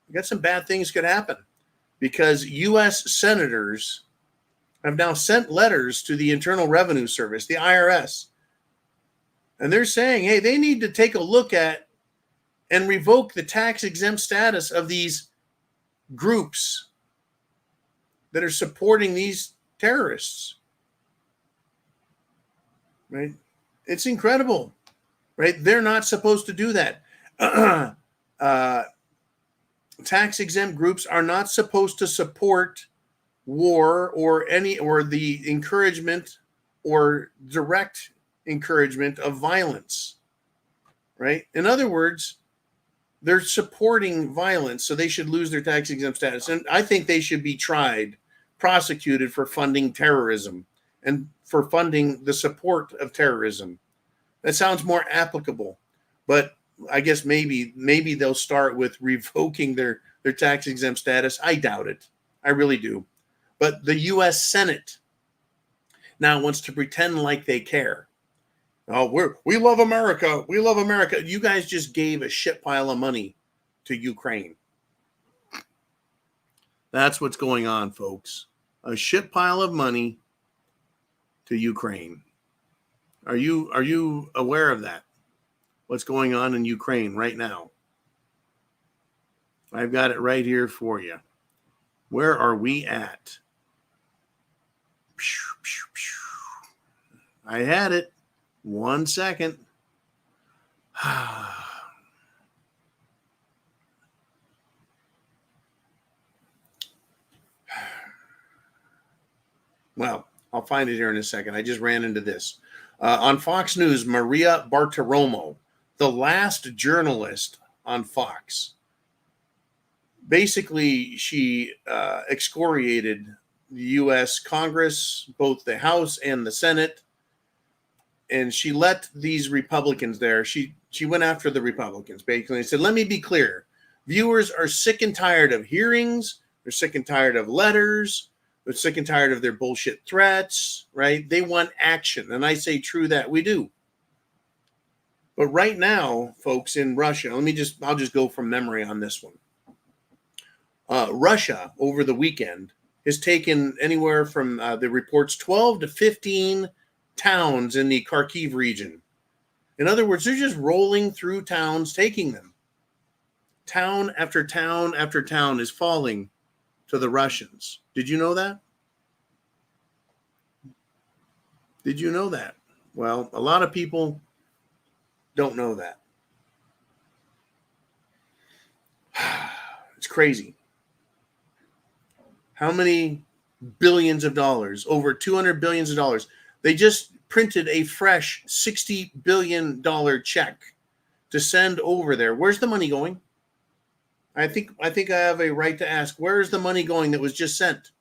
Speaker 2: we got some bad things could happen, because U.S. senators have now sent letters to the Internal Revenue Service, the IRS, and they're saying, hey, they need to take a look at and revoke the tax-exempt status of these groups that are supporting these terrorists. Right? It's incredible, right? They're not supposed to do that. Tax-exempt groups are not supposed to support war or the encouragement or direct encouragement of violence, right? In other words, they're supporting violence, so they should lose their tax-exempt status. And I think they should be prosecuted for funding terrorism and for funding the support of terrorism. That sounds more applicable, but I guess maybe they'll start with revoking their tax-exempt status. I doubt it. I really do. But the U.S. Senate now wants to pretend like they care. Oh, we love America. We love America. You guys just gave a shit pile of money to Ukraine. That's what's going on, folks. A shit pile of money to Ukraine. Are you aware of that? What's going on in Ukraine right now? I've got it right here for you. Where are we at? I had it. 1 second. Well, I'll find it here in a second. I just ran into this. On Fox News, Maria Bartiromo, the last journalist on Fox, basically she excoriated the U.S. Congress, both the House and the Senate, and she let these Republicans there. She went after the Republicans, basically. She said, let me be clear. Viewers are sick and tired of hearings. They're sick and tired of letters. They're sick and tired of their bullshit threats, right? They want action. And I say, true that, we do. But right now, folks, in Russia, I'll just go from memory on this one. Russia, over the weekend, has taken anywhere from, the reports, 12 to 15 towns in the Kharkiv region. In other words, they're just rolling through towns, taking them. Town after town after town is falling to the Russians. Did you know that? Did you know that? Well, a lot of people don't know that. It's crazy. How many billions of dollars? Over 200 billions of dollars. They just printed a fresh $60 billion check to send over there. Where's the money going? I think I have a right to ask, where is the money going that was just sent?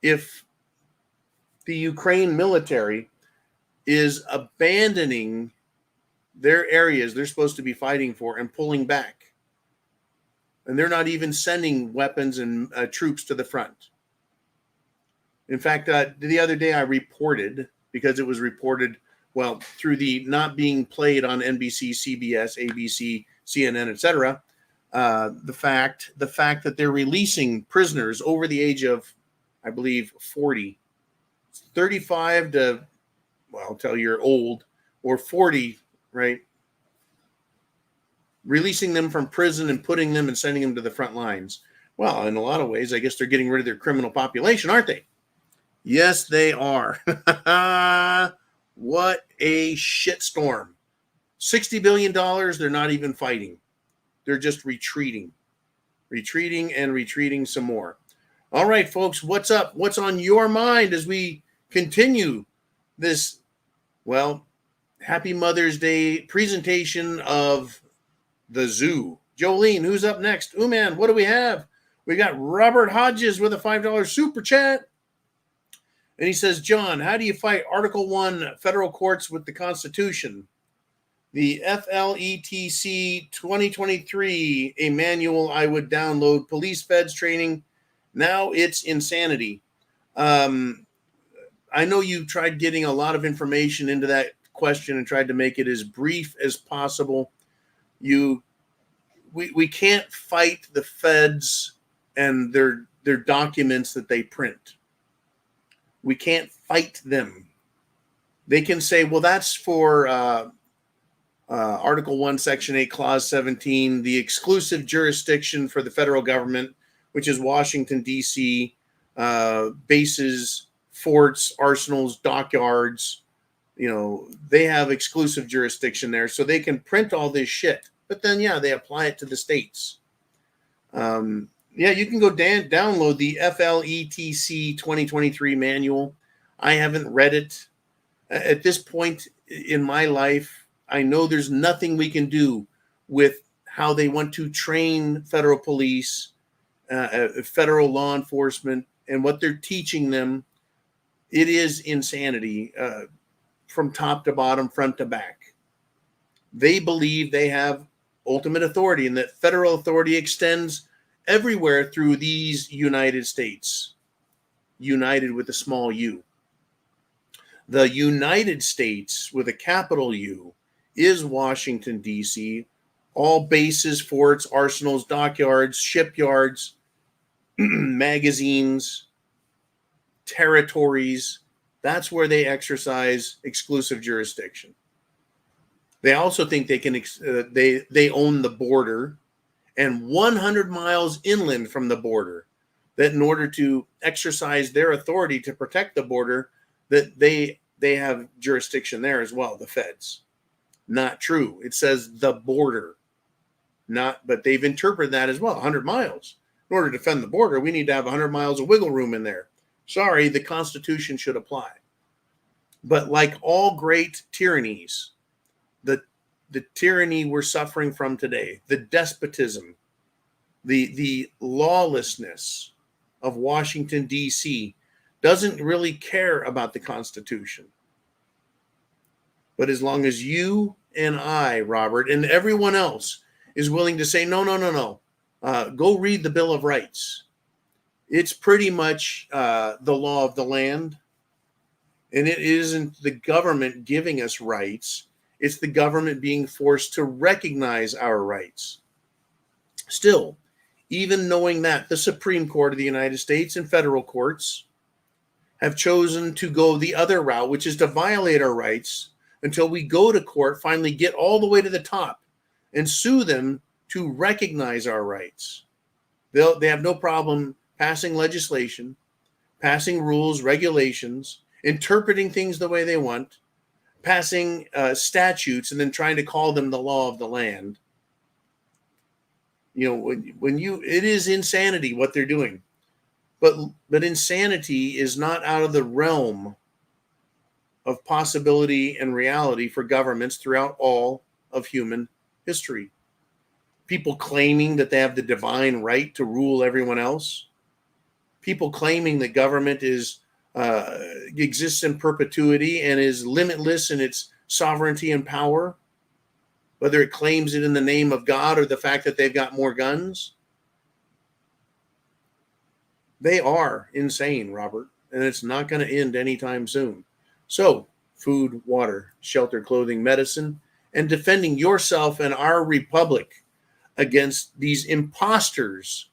Speaker 2: If the Ukraine military is abandoning their areas they're supposed to be fighting for and pulling back, and they're not even sending weapons and troops to the front. In fact, the other day I reported, because it was reported, well, through the not being played on NBC, CBS, ABC, CNN, etc. The fact that they're releasing prisoners over the age of, I believe, 40, 35 to, well, until you're old, or 40, right? Releasing them from prison and putting them and sending them to the front lines. Well, in a lot of ways, I guess they're getting rid of their criminal population, aren't they? Yes, they are. What a shitstorm. $60 billion, they're not even fighting. They're just retreating and retreating some more. All right, folks, what's up? What's on your mind as we continue this, well, Happy Mother's Day presentation of the zoo? Jolene, who's up next? Oh, man, what do we have? We got Robert Hodges with a $5 super chat. And he says, John, how do you fight Article 1 federal courts with the Constitution? The FLETC 2023, a manual I would download, police feds training. Now it's insanity. I know you tried getting a lot of information into that question and tried to make it as brief as possible. We can't fight the feds and their documents that they print. We can't fight them. They can say, well, that's for Article 1, Section 8, Clause 17, the exclusive jurisdiction for the federal government, which is Washington, D.C., bases, forts, arsenals, dockyards. You know, they have exclusive jurisdiction there, so they can print all this shit. But then, yeah, they apply it to the states. Yeah, you can go download the FLETC 2023 manual. I haven't read it. At this point in my life, I know there's nothing we can do with how they want to train federal police, federal law enforcement, and what they're teaching them. It is insanity from top to bottom, front to back. They believe they have ultimate authority and that federal authority extends everywhere through these United States, united with a small u. The United States with a capital U is Washington, D.C., all bases, forts, arsenals, dockyards, shipyards, magazines, territories. That's where they exercise exclusive jurisdiction. They also think they can they own the border, and 100 miles inland from the border, that in order to exercise their authority to protect the border, that they have jurisdiction there as well, the feds. Not true. It says the border, but they've interpreted that as well, 100 miles. In order to defend the border, we need to have 100 miles of wiggle room in there. Sorry, the Constitution should apply. But like all great tyrannies, the tyranny we're suffering from today, the despotism, the lawlessness of Washington, D.C., doesn't really care about the Constitution. But as long as you and I, Robert, and everyone else is willing to say, no, go read the Bill of Rights. It's pretty much the law of the land. And it isn't the government giving us rights. It's the government being forced to recognize our rights. Still, even knowing that, the Supreme Court of the United States and federal courts have chosen to go the other route, which is to violate our rights until we go to court, finally get all the way to the top and sue them to recognize our rights. They have no problem passing legislation, passing rules, regulations, interpreting things the way they want, passing statutes, and then trying to call them the law of the land. You know, it is insanity what they're doing. But insanity is not out of the realm of possibility and reality for governments throughout all of human history. People claiming that they have the divine right to rule everyone else. People claiming that government exists in perpetuity and is limitless in its sovereignty and power, whether it claims it in the name of God or the fact that they've got more guns. They are insane, Robert, and it's not going to end anytime soon. So, food, water, shelter, clothing, medicine, and defending yourself and our republic against these imposters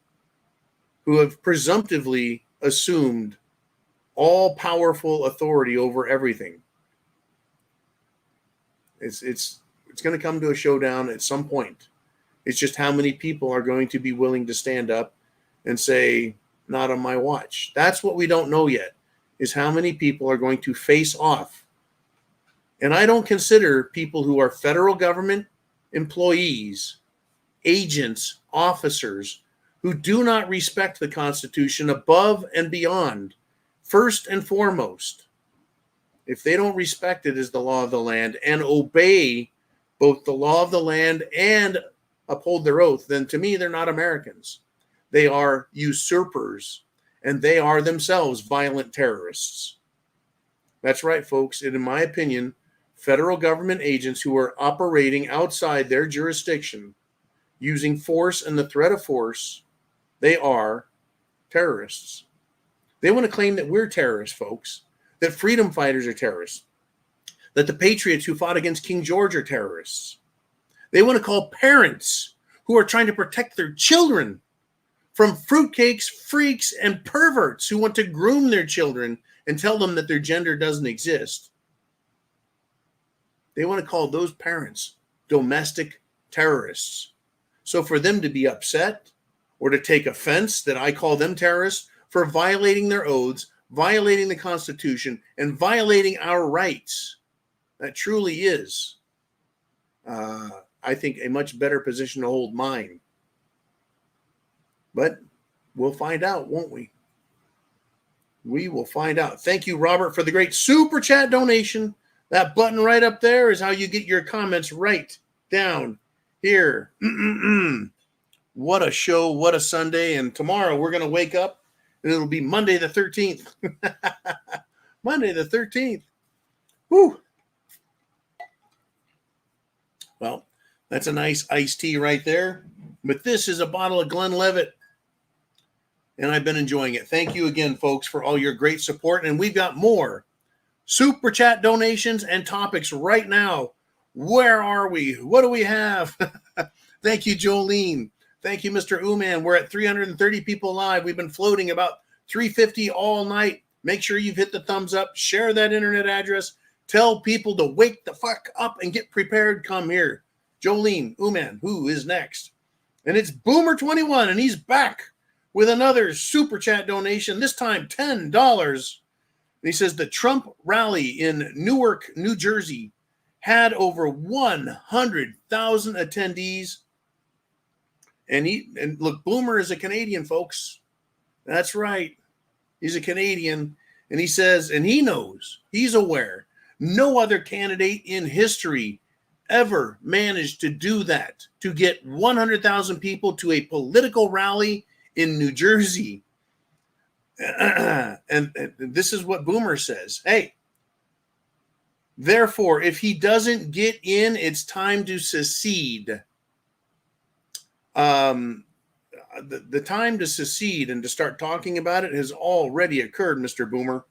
Speaker 2: who have presumptively assumed all powerful authority over everything. It's going to come to a showdown at some point. It's just how many people are going to be willing to stand up and say, not on my watch. That's what we don't know yet, is how many people are going to face off. And I don't consider people who are federal government employees, agents, officers who do not respect the Constitution above and beyond, first and foremost. If they don't respect it as the law of the land and obey both the law of the land and uphold their oath, then to me, they're not Americans. They are usurpers, and they are themselves violent terrorists. That's right, folks. And in my opinion, federal government agents who are operating outside their jurisdiction, using force and the threat of force, they are terrorists. They want to claim that we're terrorists, folks, that freedom fighters are terrorists, that the patriots who fought against King George are terrorists. They want to call parents who are trying to protect their children from fruitcakes, freaks, and perverts who want to groom their children and tell them that their gender doesn't exist. They want to call those parents domestic terrorists. So for them to be upset or to take offense that I call them terrorists for violating their oaths, violating the Constitution, and violating our rights, that truly is, I think, a much better position to hold mine. But we'll find out, won't we? We will find out. Thank you, Robert, for the great super chat donation. That button right up there is how you get your comments right down here. What a show. What a Sunday. And tomorrow we're going to wake up and it'll be Monday the 13th. Monday the 13th. Whew. Well, that's a nice iced tea right there. But this is a bottle of Glenlivet. And I've been enjoying it. Thank you again, folks, for all your great support. And we've got more super chat donations and topics right now. Where are we? What do we have? Thank you, Jolene. Thank you, Mr. Uman. We're at 330 people live. We've been floating about 350 all night. Make sure you've hit the thumbs up. Share that internet address. Tell people to wake the fuck up and get prepared. Come here. Jolene, Uman, who is next? And it's Boomer21, and he's back with another super chat donation, this time $10. And he says the Trump rally in Newark, New Jersey had over 100,000 attendees. And look, Boomer is a Canadian, folks. That's right. He's a Canadian. And he says, and he knows, he's aware, no other candidate in history ever managed to do that, to get 100,000 people to a political rally in New Jersey. And this is what Boomer says. Hey, therefore, if he doesn't get in, it's time to secede. The time to secede and to start talking about it has already occurred, Mr. Boomer.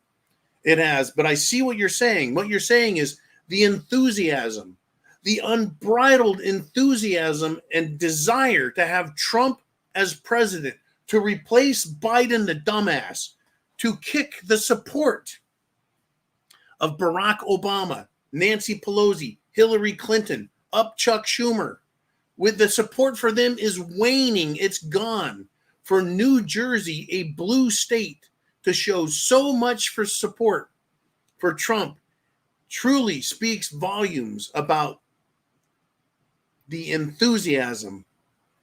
Speaker 2: It has. But I see what you're saying. What you're saying is the enthusiasm, the unbridled enthusiasm and desire to have Trump as president, to replace Biden, the dumbass, to kick the support of Barack Obama, Nancy Pelosi, Hillary Clinton, up Chuck Schumer. With the support for them is waning. It's gone. For New Jersey, a blue state, to show so much for support for Trump truly speaks volumes about the enthusiasm.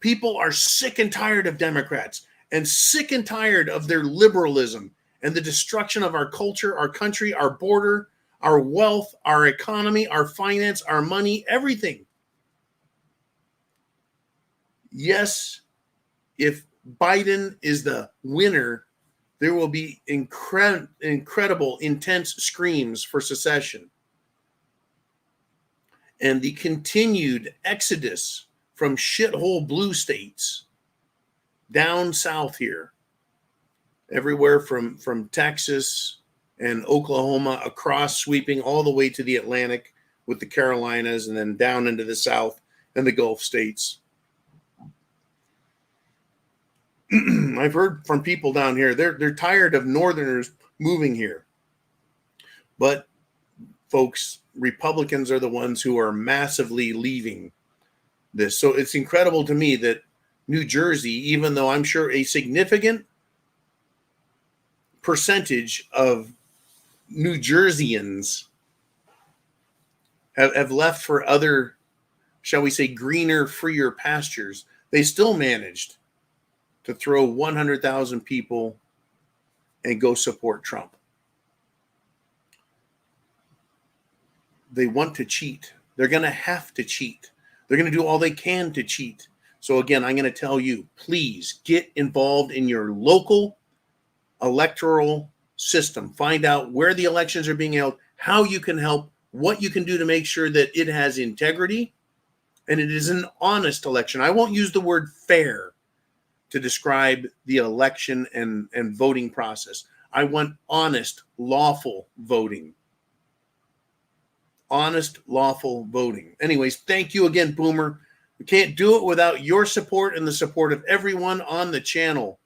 Speaker 2: People are sick and tired of Democrats and sick and tired of their liberalism and the destruction of our culture, our country, our border, our wealth, our economy, our finance, our money, everything. Yes, if Biden is the winner, there will be incredible, intense screams for secession. And the continued exodus from shithole blue states down south here, everywhere from Texas and Oklahoma across, sweeping all the way to the Atlantic with the Carolinas, and then down into the South and the Gulf states. I've heard from people down here, they're tired of Northerners moving here. But folks, Republicans are the ones who are massively leaving this. So it's incredible to me that New Jersey, even though I'm sure a significant percentage of New Jerseyans have left for other, shall we say, greener, freer pastures, they still managed to throw 100,000 people and go support Trump. They want to cheat. They're going to have to cheat. They're going to do all they can to cheat. So again, I'm going to tell you, please get involved in your local electoral system. Find out where the elections are being held, how you can help, what you can do to make sure that it has integrity and it is an honest election. I won't use the word fair to describe the election and voting process. I want honest, lawful voting. Honest, lawful voting. Anyways, thank you again, Boomer. We can't do it without your support and the support of everyone on the channel.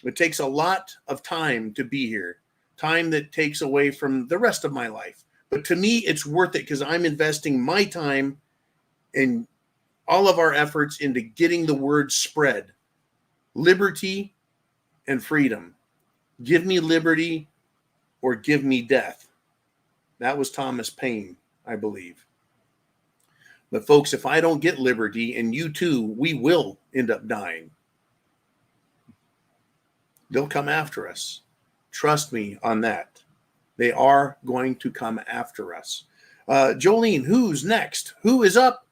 Speaker 2: It takes a lot of time to be here, time that takes away from the rest of my life. But to me, it's worth it because I'm investing my time and all of our efforts into getting the word spread. Liberty and freedom. Give me liberty or give me death. That was Thomas Paine, I believe. But folks, if I don't get liberty, and you too, we will end up dying. They'll come after us. Trust me on that. They are going to come after us. Jolene, who's next? Who is up?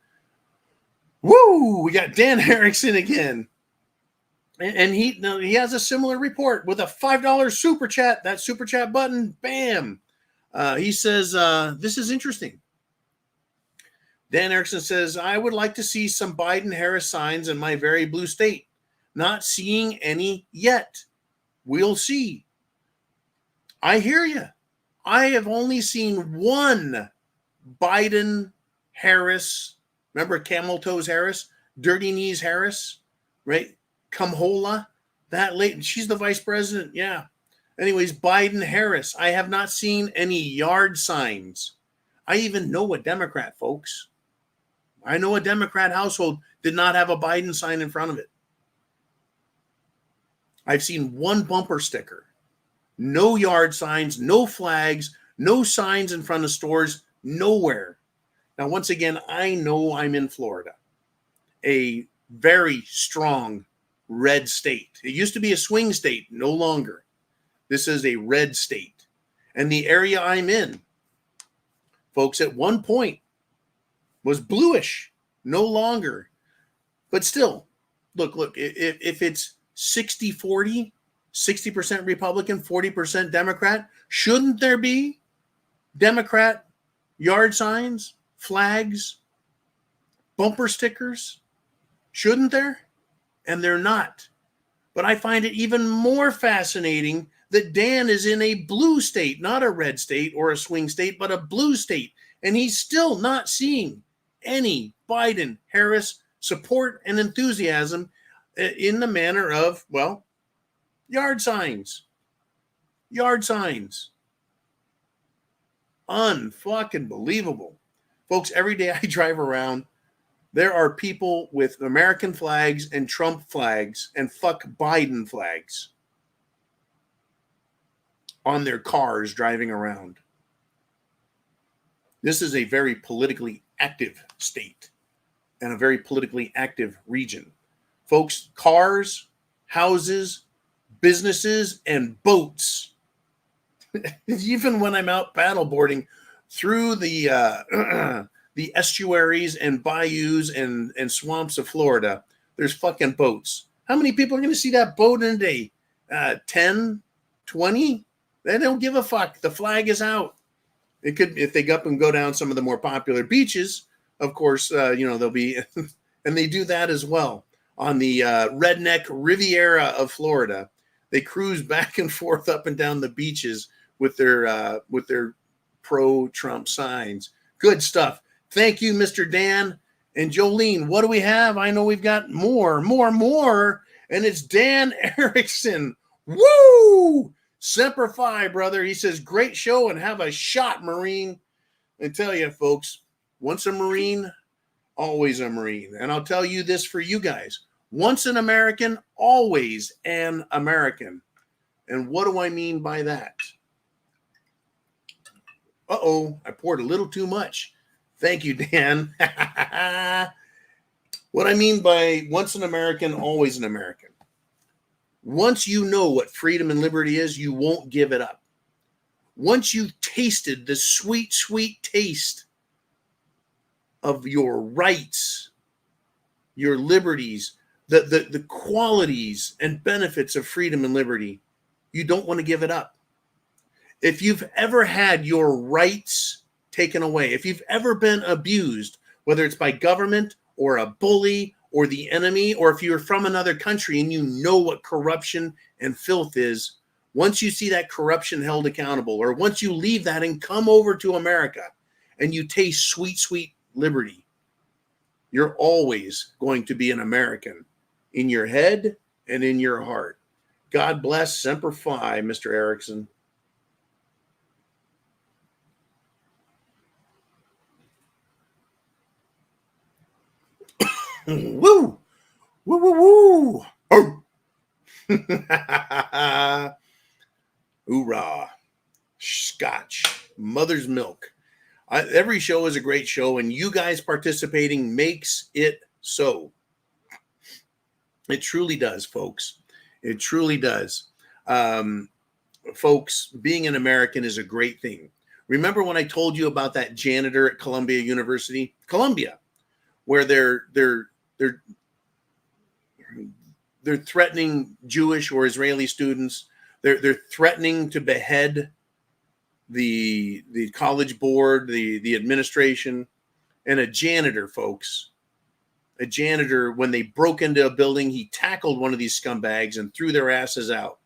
Speaker 2: Woo! We got Dan Erickson again. And he has a similar report with a $5 super chat. That super chat button, bam. He says, this is interesting. Dan Erickson says, I would like to see some Biden-Harris signs in my very blue state. Not seeing any yet. We'll see. I hear you. I have only seen one Biden-Harris. Remember Camel Toes Harris? Dirty Knees Harris? Right? Kamhola? That late. She's the vice president. Yeah. Anyways, Biden-Harris. I have not seen any yard signs. I even know a Democrat, folks. I know a Democrat household did not have a Biden sign in front of it. I've seen one bumper sticker. No yard signs, no flags, no signs in front of stores, nowhere. Now, once again, I know I'm in Florida, a very strong red state. It used to be a swing state, no longer. This is a red state. And the area I'm in, folks, at one point was bluish, no longer. But still, look, if it's 60-40, 60% Republican, 40% Democrat, shouldn't there be Democrat yard signs, flags, bumper stickers? Shouldn't there? And they're not. But I find it even more fascinating that Dan is in a blue state, not a red state or a swing state, but a blue state. And he's still not seeing any Biden-Harris support and enthusiasm in the manner of, well, yard signs. Yard signs. Unfucking believable. Folks, every day I drive around, there are people with American flags and Trump flags and fuck Biden flags on their cars driving around. This is a very politically active state and a very politically active region. Folks, cars, houses, businesses, and boats. Even when I'm out paddleboarding through the estuaries and bayous and swamps of Florida, there's fucking boats. How many people are going to see that boat in a day? 10, 20? They don't give a fuck. The flag is out. It could, if they go up and go down some of the more popular beaches, of course, they'll be, and they do that as well. On the redneck Riviera of Florida, they cruise back and forth up and down the beaches with their pro-Trump signs. Good stuff. Thank you, Mr. Dan. And Jolene, what do we have? I know we've got more. And it's Dan Erickson. Woo! Semper Fi, brother. He says, great show and have a shot, Marine. And tell you, folks, once a Marine, always a Marine. And I'll tell you this for you guys. Once an American, always an American. And what do I mean by that? Uh-oh, I poured a little too much. Thank you, Dan. What I mean by once an American, always an American. Once you know what freedom and liberty is, you won't give it up. Once you've tasted the sweet, sweet taste of your rights, your liberties, the qualities and benefits of freedom and liberty, you don't want to give it up. If you've ever had your rights taken away, if you've ever been abused, whether it's by government or a bully or the enemy, or if you're from another country and you know what corruption and filth is, once you see that corruption held accountable, or once you leave that and come over to America and you taste sweet, sweet liberty, you're always going to be an American in your head and in your heart. God bless. Semper Fi, Mr. Erickson. Woo! Woo, woo, woo! Oh! Hoorah! Scotch. Mother's milk. Every show is a great show, and you guys participating makes it so. It truly does, folks. It truly does. Folks, being an American is a great thing. Remember when I told you about that janitor at Columbia University? Columbia, where they're threatening Jewish or Israeli students. They're threatening to behead the college board, the administration, and a janitor, folks. A janitor, when they broke into a building, he tackled one of these scumbags and threw their asses out.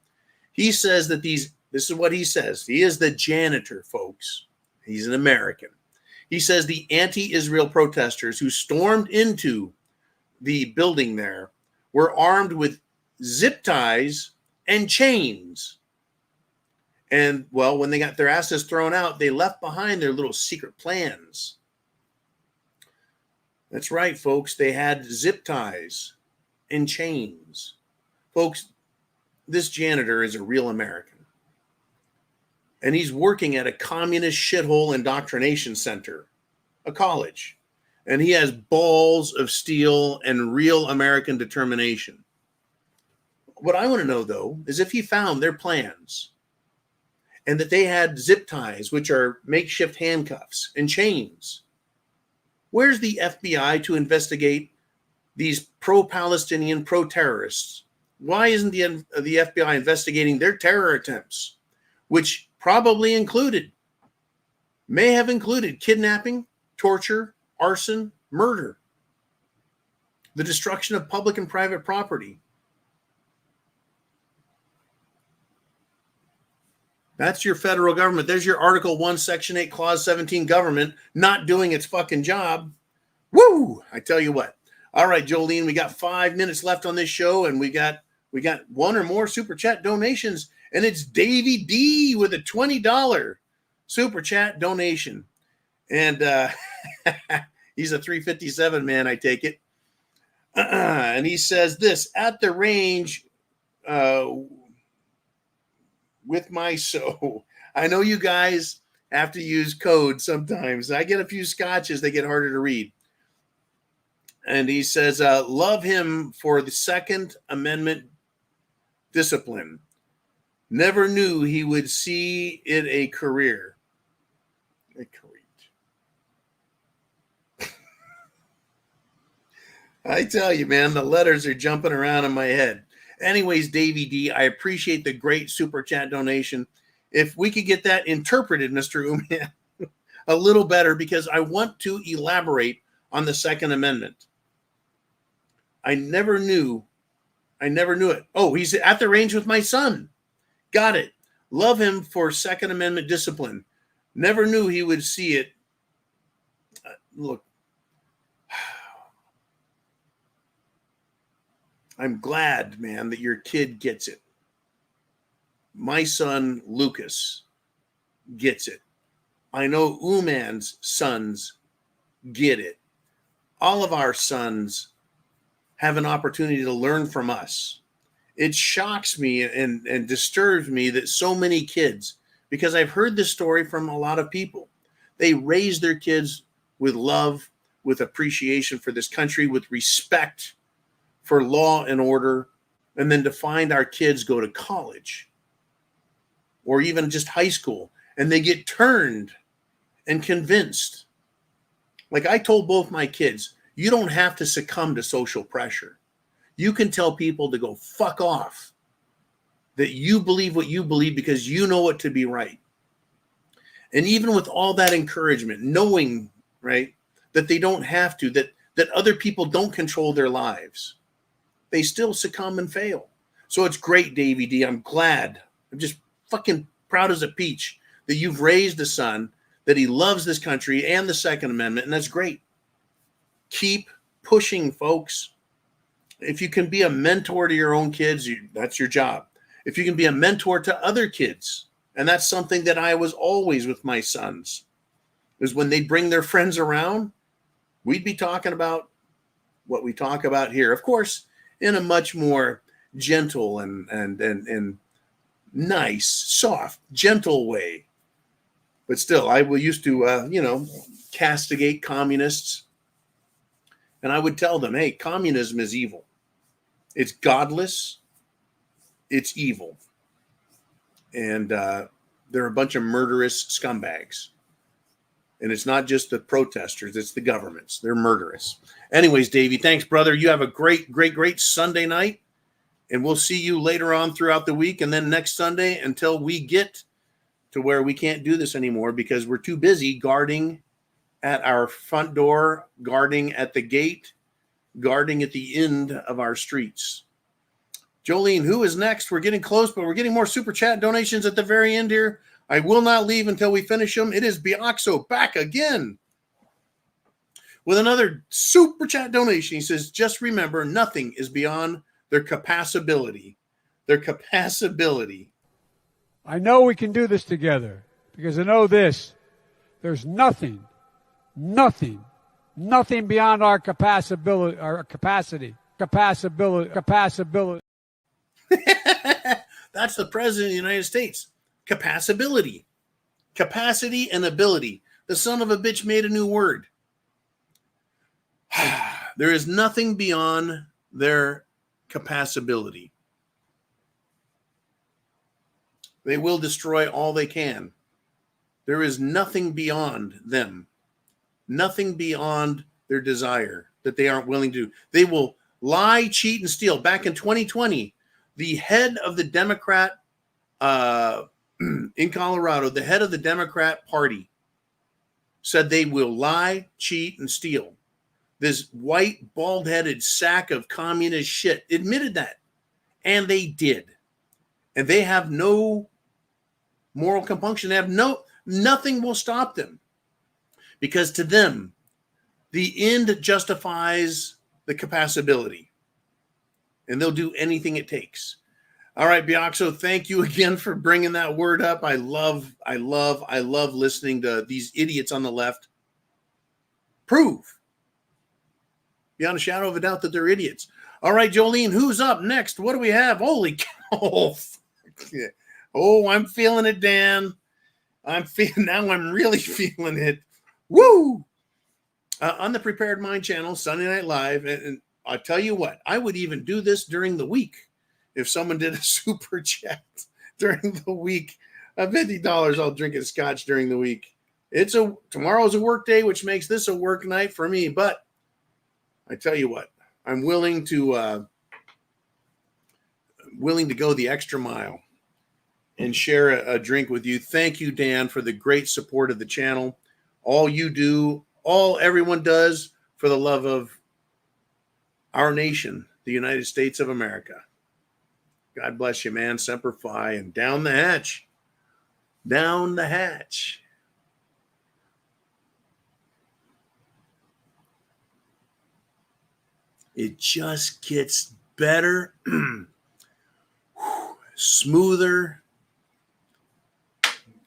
Speaker 2: He says that this is what he says. He is the janitor, folks. He's an American. He says the anti-Israel protesters who stormed into the building there were armed with zip ties and chains. And, well, when they got their asses thrown out, they left behind their little secret plans. That's right, folks. They had zip ties and chains. Folks, this janitor is a real American. And he's working at a communist shithole indoctrination center, a college. And he has balls of steel and real American determination. What I want to know, though, is if he found their plans and that they had zip ties, which are makeshift handcuffs and chains. Where's the FBI to investigate these pro-Palestinian, pro-terrorists? Why isn't the FBI investigating their terror attempts, which probably may have included kidnapping, torture, arson, murder, the destruction of public and private property? That's your federal government. There's your Article 1, Section 8, Clause 17 government not doing its fucking job. Woo! I tell you what. All right, Jolene, we got 5 minutes left on this show, and we got one or more super chat donations, and it's Davey D with a $20 super chat donation. And he's a 357 man, I take it. And he says this, at the range with my so. I know you guys have to use code sometimes. I get a few scotches, they get harder to read. And he says, love him for the Second Amendment discipline. Never knew he would see it a career. I tell you, man, the letters are jumping around in my head. Anyways, Davey D, I appreciate the great super chat donation. If we could get that interpreted, Mr. Uman, a little better, because I want to elaborate on the Second Amendment. I never knew it. Oh, he's at the range with my son. Got it. Love him for Second Amendment discipline. Never knew he would see it. Look, I'm glad, man, that your kid gets it. My son, Lucas, gets it. I know Uman's sons get it. All of our sons have an opportunity to learn from us. It shocks me and disturbs me that so many kids, because I've heard this story from a lot of people, they raise their kids with love, with appreciation for this country, with respect for law and order, and then to find our kids go to college or even just high school, and they get turned and convinced. Like I told both my kids, you don't have to succumb to social pressure. You can tell people to go fuck off, that you believe what you believe because you know it to be right. And even with all that encouragement, knowing, right, that they don't have to, that other people don't control their lives, they still succumb and fail. So it's great, Davey D. I'm glad. I'm just fucking proud as a peach that you've raised a son, that he loves this country and the Second Amendment, and that's great. Keep pushing, folks. If you can be a mentor to your own kids, that's your job. If you can be a mentor to other kids, and that's something that I was always with my sons, is when they'd bring their friends around, we'd be talking about what we talk about here. Of course, in a much more gentle and nice, soft, gentle way. But still, I used to, castigate communists. And I would tell them, hey, communism is evil. It's godless. It's evil. And they're a bunch of murderous scumbags. And it's not just the protesters. It's the governments. They're murderous. Anyways, Davey, thanks, brother. You have a great, great, great Sunday night. And we'll see you later on throughout the week. And then next Sunday until we get to where we can't do this anymore because we're too busy guarding at our front door, guarding at the gate, guarding at the end of our streets. Jolene, who is next? We're getting close, but we're getting more super chat donations at the very end here. I will not leave until we finish them. It is Bioxo back again with another super chat donation. He says, just remember, nothing is beyond their capacity. Their capacity.
Speaker 1: I know we can do this together because I know this. There's nothing beyond our capacity.
Speaker 2: That's the president of the United States. Capacity and ability. The son of a bitch made a new word. There is nothing beyond their capacity. They will destroy all they can. There is nothing beyond them. Nothing beyond their desire that they aren't willing to do. They will lie, cheat, and steal. Back in 2020, the head of the Democrat in Colorado, the head of the Democrat Party said they will lie, cheat, and steal. This white, bald-headed sack of communist shit admitted that. And they did. And they have no moral compunction. They have nothing will stop them. Because to them, the end justifies the capacity. And they'll do anything it takes. All right, Bioxo, thank you again for bringing that word up. I love listening to these idiots on the left prove beyond a shadow of a doubt that they're idiots. All right, Jolene, who's up next? What do we have? Holy cow. Oh, I'm feeling it, Dan. Now I'm really feeling it. Woo! On the Prepared Mind channel, Sunday Night Live, and I'll tell you what, I would even do this during the week if someone did a super chat during the week. $50, I'll drink a scotch during the week. Tomorrow's a work day, which makes this a work night for me. But I tell you what, I'm willing to go the extra mile and share a drink with you. Thank you, Dan, for the great support of the channel. All you do, all everyone does for the love of our nation, the United States of America. God bless you, man. Semper Fi and down the hatch. down the hatch. It just gets better, smoother.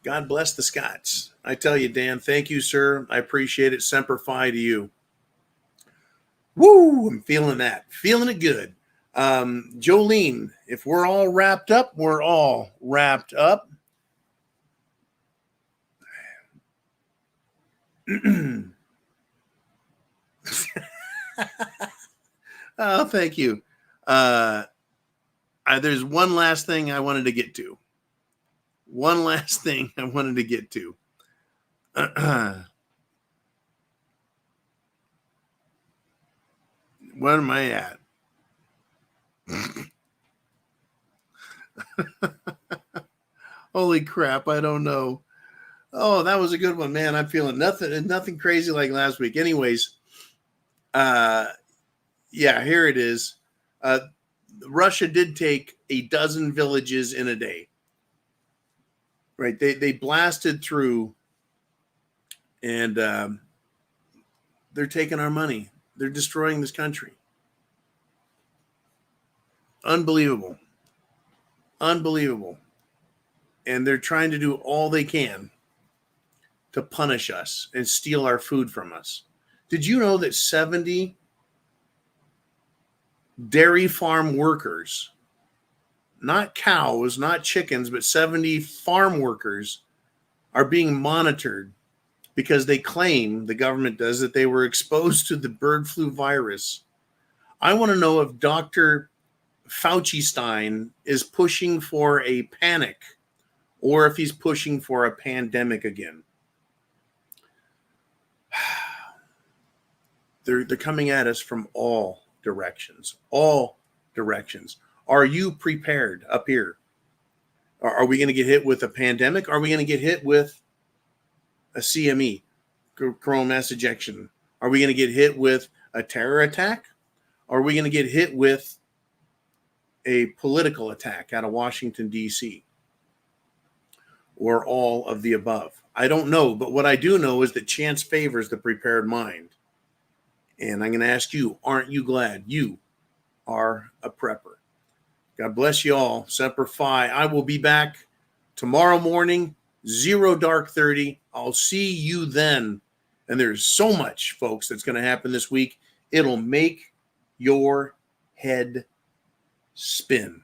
Speaker 2: God bless the Scots. I tell you, Dan, thank you, sir. I appreciate it. Semper Fi to you. Woo! I'm feeling that. Feeling it good. Jolene, if we're all wrapped up, we're all wrapped up. Oh, thank you. There's one last thing I wanted to get to. What am I at? Holy crap, I don't know. Oh, that was a good one, man. I'm feeling nothing crazy like last week. Anyways, yeah, here it is. Russia did take a dozen villages in a day. Right? They blasted through, and they're taking our money. They're destroying this country. Unbelievable. And they're trying to do all they can to punish us and steal our food from us. Did you know that 70 dairy farm workers, not cows, not chickens, but 70 farm workers are being monitored because they claim, the government does, that they were exposed to the bird flu virus? I want to know if Dr. Fauci-Stein is pushing for a panic or if he's pushing for a pandemic again. They're coming at us from all directions. Are you prepared up here? Are we going to get hit with a pandemic? Are we going to get hit with a CME, coronal mass ejection? Are we going to get hit with a terror attack? Are we going to get hit with a political attack out of Washington, D.C.? Or all of the above? I don't know, but what I do know is that chance favors the prepared mind. And I'm going to ask you, aren't you glad you are a prepper? God bless you all. Semper Fi. I will be back tomorrow morning, 0 dark 30. I'll see you then. And there's so much, folks, that's going to happen this week. It'll make your head spin.